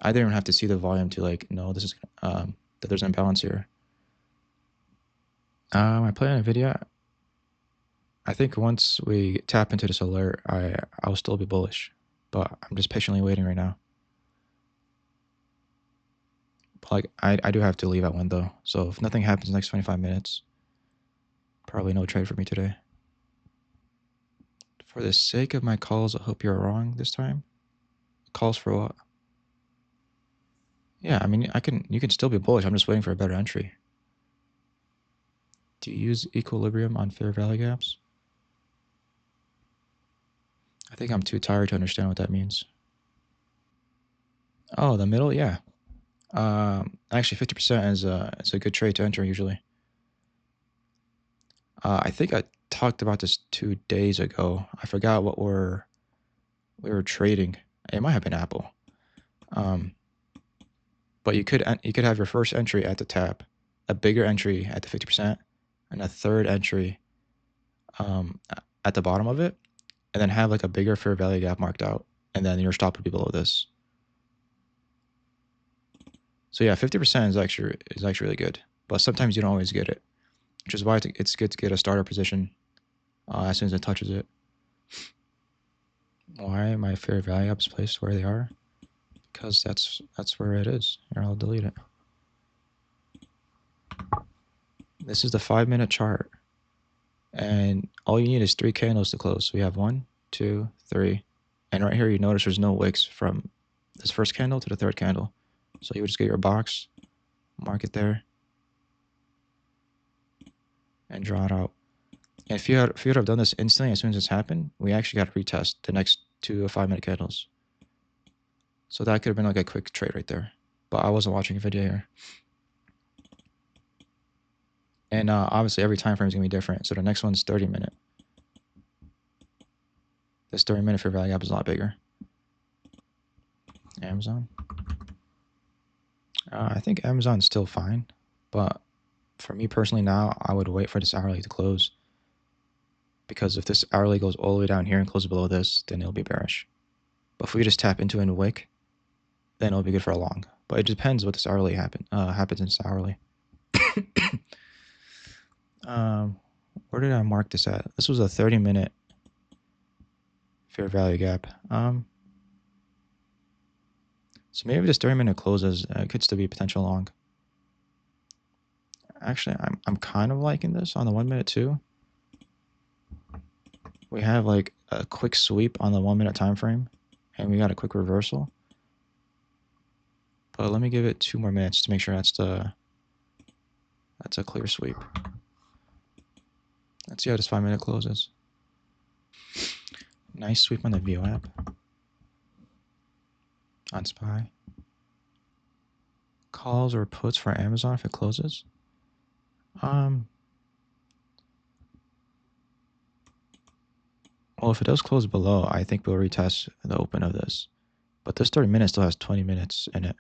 [SPEAKER 1] I didn't even have to see the volume to like know this is that there's an imbalance here. I play on NVIDIA. I think once we tap into this alert, I'll still be bullish, but I'm just patiently waiting right now. But like I do have to leave at 1 though, so if nothing happens in the next 25 minutes, probably no trade for me today. For the sake of my calls, I hope you're wrong this time. Calls for what? Yeah, I mean you can still be bullish. I'm just waiting for a better entry. Do you use equilibrium on fair value gaps? I think I'm too tired to understand what that means. Oh, the middle, yeah. Actually, 50% is a good trade to enter usually. I think I talked about this 2 days ago. I forgot what we were trading. It might have been Apple. But you could have your first entry at the tap, a bigger entry at the 50%, and a third entry at the bottom of it, and then have like a bigger fair value gap marked out, and then your stop would be below this. So yeah, 50% is actually really good, but sometimes you don't always get it, which is why it's good to get a starter position as soon as it touches it. Why my fair value gaps placed where they are? Because that's where it is. Here, I'll delete it. This is the 5-minute chart. And all you need is 3 candles to close. So we have 1, 2, 3. And right here, you notice there's no wicks from this first candle to the third candle. So you would just get your box, mark it there, and draw it out. And if you would have done this instantly as soon as this happened, we actually got to retest the next 2 5-minute candles. So that could have been like a quick trade right there. But I wasn't watching a video here. And obviously every time frame is going to be different. So the next one's 30-minute. This 30-minute fair value gap is a lot bigger. Amazon. I think Amazon's still fine. But for me personally now, I would wait for this hourly to close. Because if this hourly goes all the way down here and closes below this, then it'll be bearish. But if we just tap into it in a wick, then it'll be good for a long. But it depends what this hourly happens in this hourly. Where did I mark this at? This was a 30-minute fair value gap. So maybe this 30-minute closes. It could still be potential long. Actually, I'm kind of liking this on the 1-minute too. We have like a quick sweep on the 1-minute time frame, and we got a quick reversal. But let me give it 2 more minutes to make sure that's a clear sweep. Let's see how this 5-minute closes. Nice sweep on the VWAP. On SPY. Calls or puts for Amazon if it closes. Well, if it does close below, I think we'll retest the open of this. But this 30 minutes still has 20 minutes in it.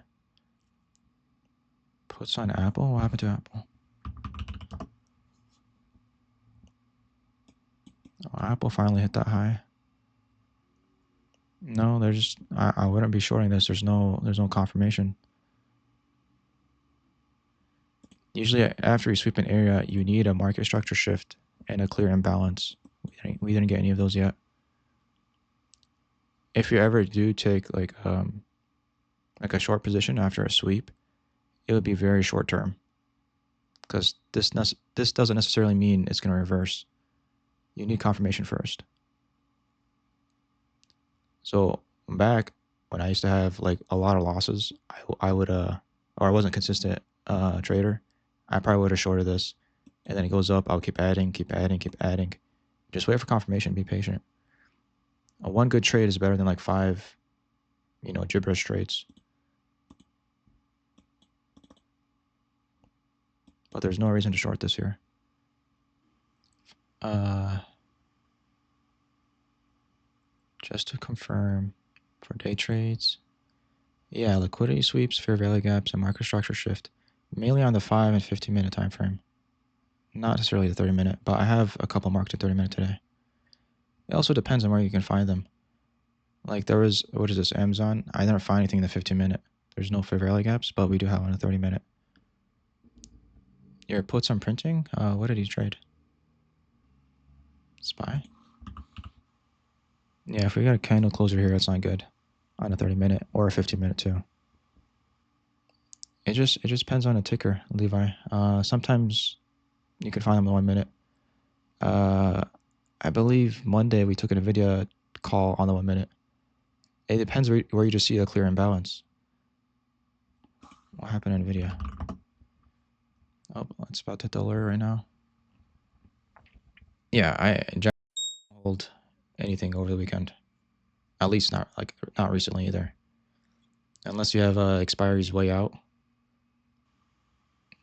[SPEAKER 1] Puts on Apple? What happened to Apple? Oh, Apple finally hit that high. No, there's just I wouldn't be shorting this. There's no confirmation. Usually after you sweep an area, you need a market structure shift and a clear imbalance. We didn't get any of those yet. If you ever do take like a short position after a sweep, it would be very short term. Because this doesn't necessarily mean it's going to reverse. You need confirmation first. So back when I used to have like a lot of losses, I would or I wasn't consistent trader, I probably would have shorted this, and then it goes up. I'll keep adding, keep adding, keep adding. Just wait for confirmation. Be patient. One good trade is better than like 5, gibberish trades. But there's no reason to short this here. Just to confirm, for day trades, yeah, liquidity sweeps, fair value gaps, and market structure shift, mainly on the 5 and 15-minute time frame. Not necessarily the 30-minute, but I have a couple marked at 30-minute today. It also depends on where you can find them. Like there was, what is this, Amazon? I didn't find anything in the 15-minute. There's no fair value gaps, but we do have one in the 30-minute. Your puts on printing? What did he trade? SPY? Yeah, if we got a candle closer here, that's not good. On a 30-minute or a 15-minute too. It just depends on the ticker, Levi. Sometimes you can find them in 1 minute. I believe Monday we took a NVIDIA call on the 1 minute. It depends where you just see a clear imbalance. What happened in NVIDIA? Oh, it's about to hit the alert right now. Yeah, I generally don't hold anything over the weekend. At least not recently either. Unless you have expiries way out.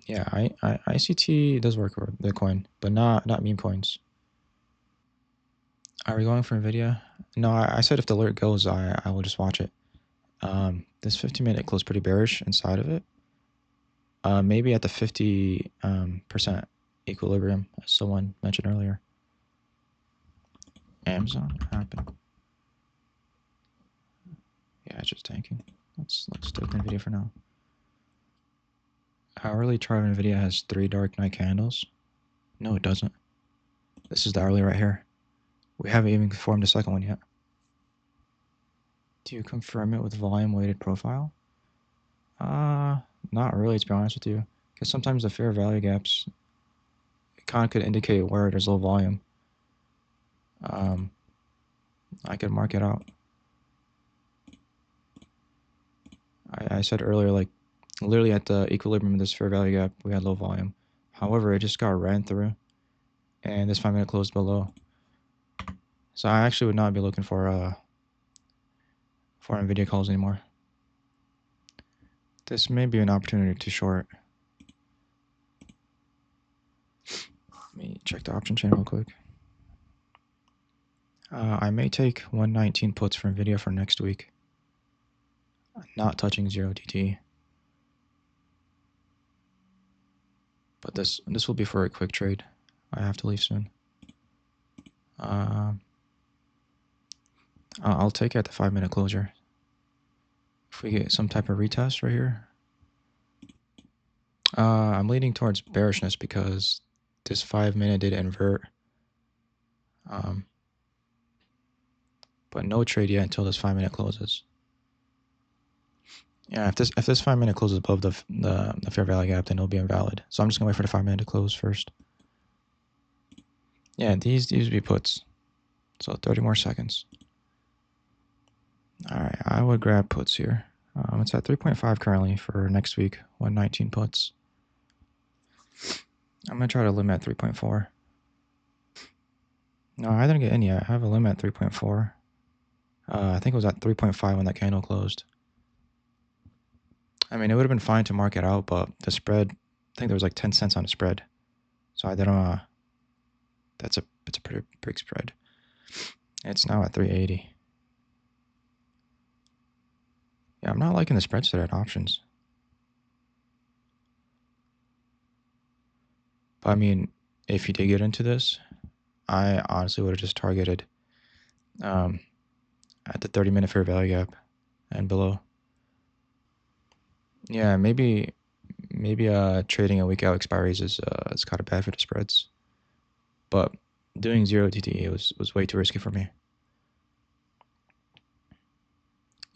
[SPEAKER 1] Yeah, ICT does work for Bitcoin, but not meme coins. Are we going for NVIDIA? No, I said if the alert goes, I will just watch it. This 15-minute closed pretty bearish inside of it. Maybe at the 50% equilibrium, as someone mentioned earlier. Amazon, what happened? Yeah, it's just tanking. Let's stick with NVIDIA for now. Hourly chart of NVIDIA has 3 dark night candles. No, it doesn't. This is the hourly right here. We haven't even formed a second one yet. Do you confirm it with volume weighted profile? Not really, to be honest with you. Because sometimes the fair value gaps it kind of could indicate where there's low volume. I could mark it out. I said earlier, like literally at the equilibrium of this fair value gap, we had low volume. However, it just got ran through, and this 5-minute closed below. So I actually would not be looking for NVIDIA calls anymore. This may be an opportunity to short. Let me check the option chain real quick. I may take 119 puts for NVIDIA for next week. Not touching 0 DT. But this will be for a quick trade. I have to leave soon. I'll take it at the 5-minute closure. If we get some type of retest right here. I'm leaning towards bearishness because this 5-minute did invert. But no trade yet until this 5-minute closes. Yeah, if this 5-minute closes above the fair value gap, then it'll be invalid. So I'm just gonna wait for the 5-minute to close first. Yeah, these would be puts. So 30 more seconds. All right, I would grab puts here. It's at 3.5 currently for next week. 119 puts. I'm gonna try to limit at 3.4. No, I didn't get any yet. I have a limit at 3.4. I think it was at 3.5 when that candle closed. I mean, it would have been fine to mark it out, but the spread, I think there was like 10 cents on the spread. So I didn't, it's a pretty big spread. It's now at 380. Yeah, I'm not liking the spreads today at options. But I mean, if you did get into this, I honestly would have just targeted at the 30-minute fair value gap and below. Yeah, maybe trading a week out expiries is kind of bad for the spreads. But doing 0 TTE was way too risky for me.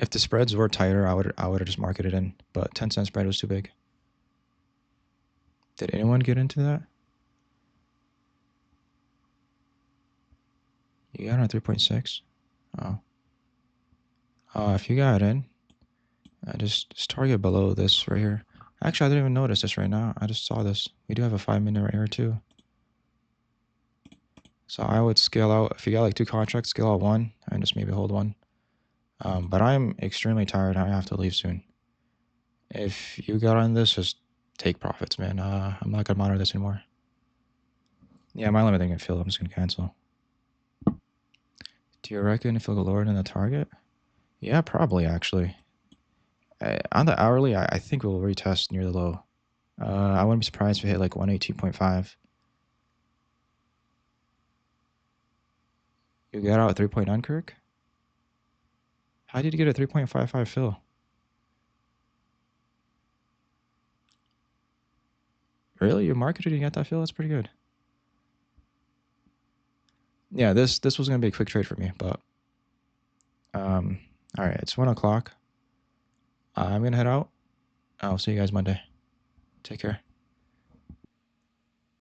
[SPEAKER 1] If the spreads were tighter, I would have just marketed in, but 10-cent spread was too big. Did anyone get into that? You got on 3.6? Oh. If you got in, just target below this right here. Actually, I didn't even notice this right now. I just saw this. We do have a 5-minute right here too. So I would scale out. If you got like 2 contracts, scale out 1 and just maybe hold 1. But I'm extremely tired. I have to leave soon. If you got on this, just take profits, man. I'm not gonna monitor this anymore. Yeah, my limit didn't get filled. I'm just gonna cancel. Do you reckon if it'll go lower than the target? Yeah, probably actually. On the hourly, I think we'll retest near the low. I wouldn't be surprised if we hit like 118.5. You got out at 3.9, Kirk? How did you get a 3.55 fill? Really? You marketed and you got that fill? That's pretty good. Yeah, this was gonna be a quick trade for me, but all right, it's 1 o'clock. I'm gonna head out. I'll see you guys Monday. Take care.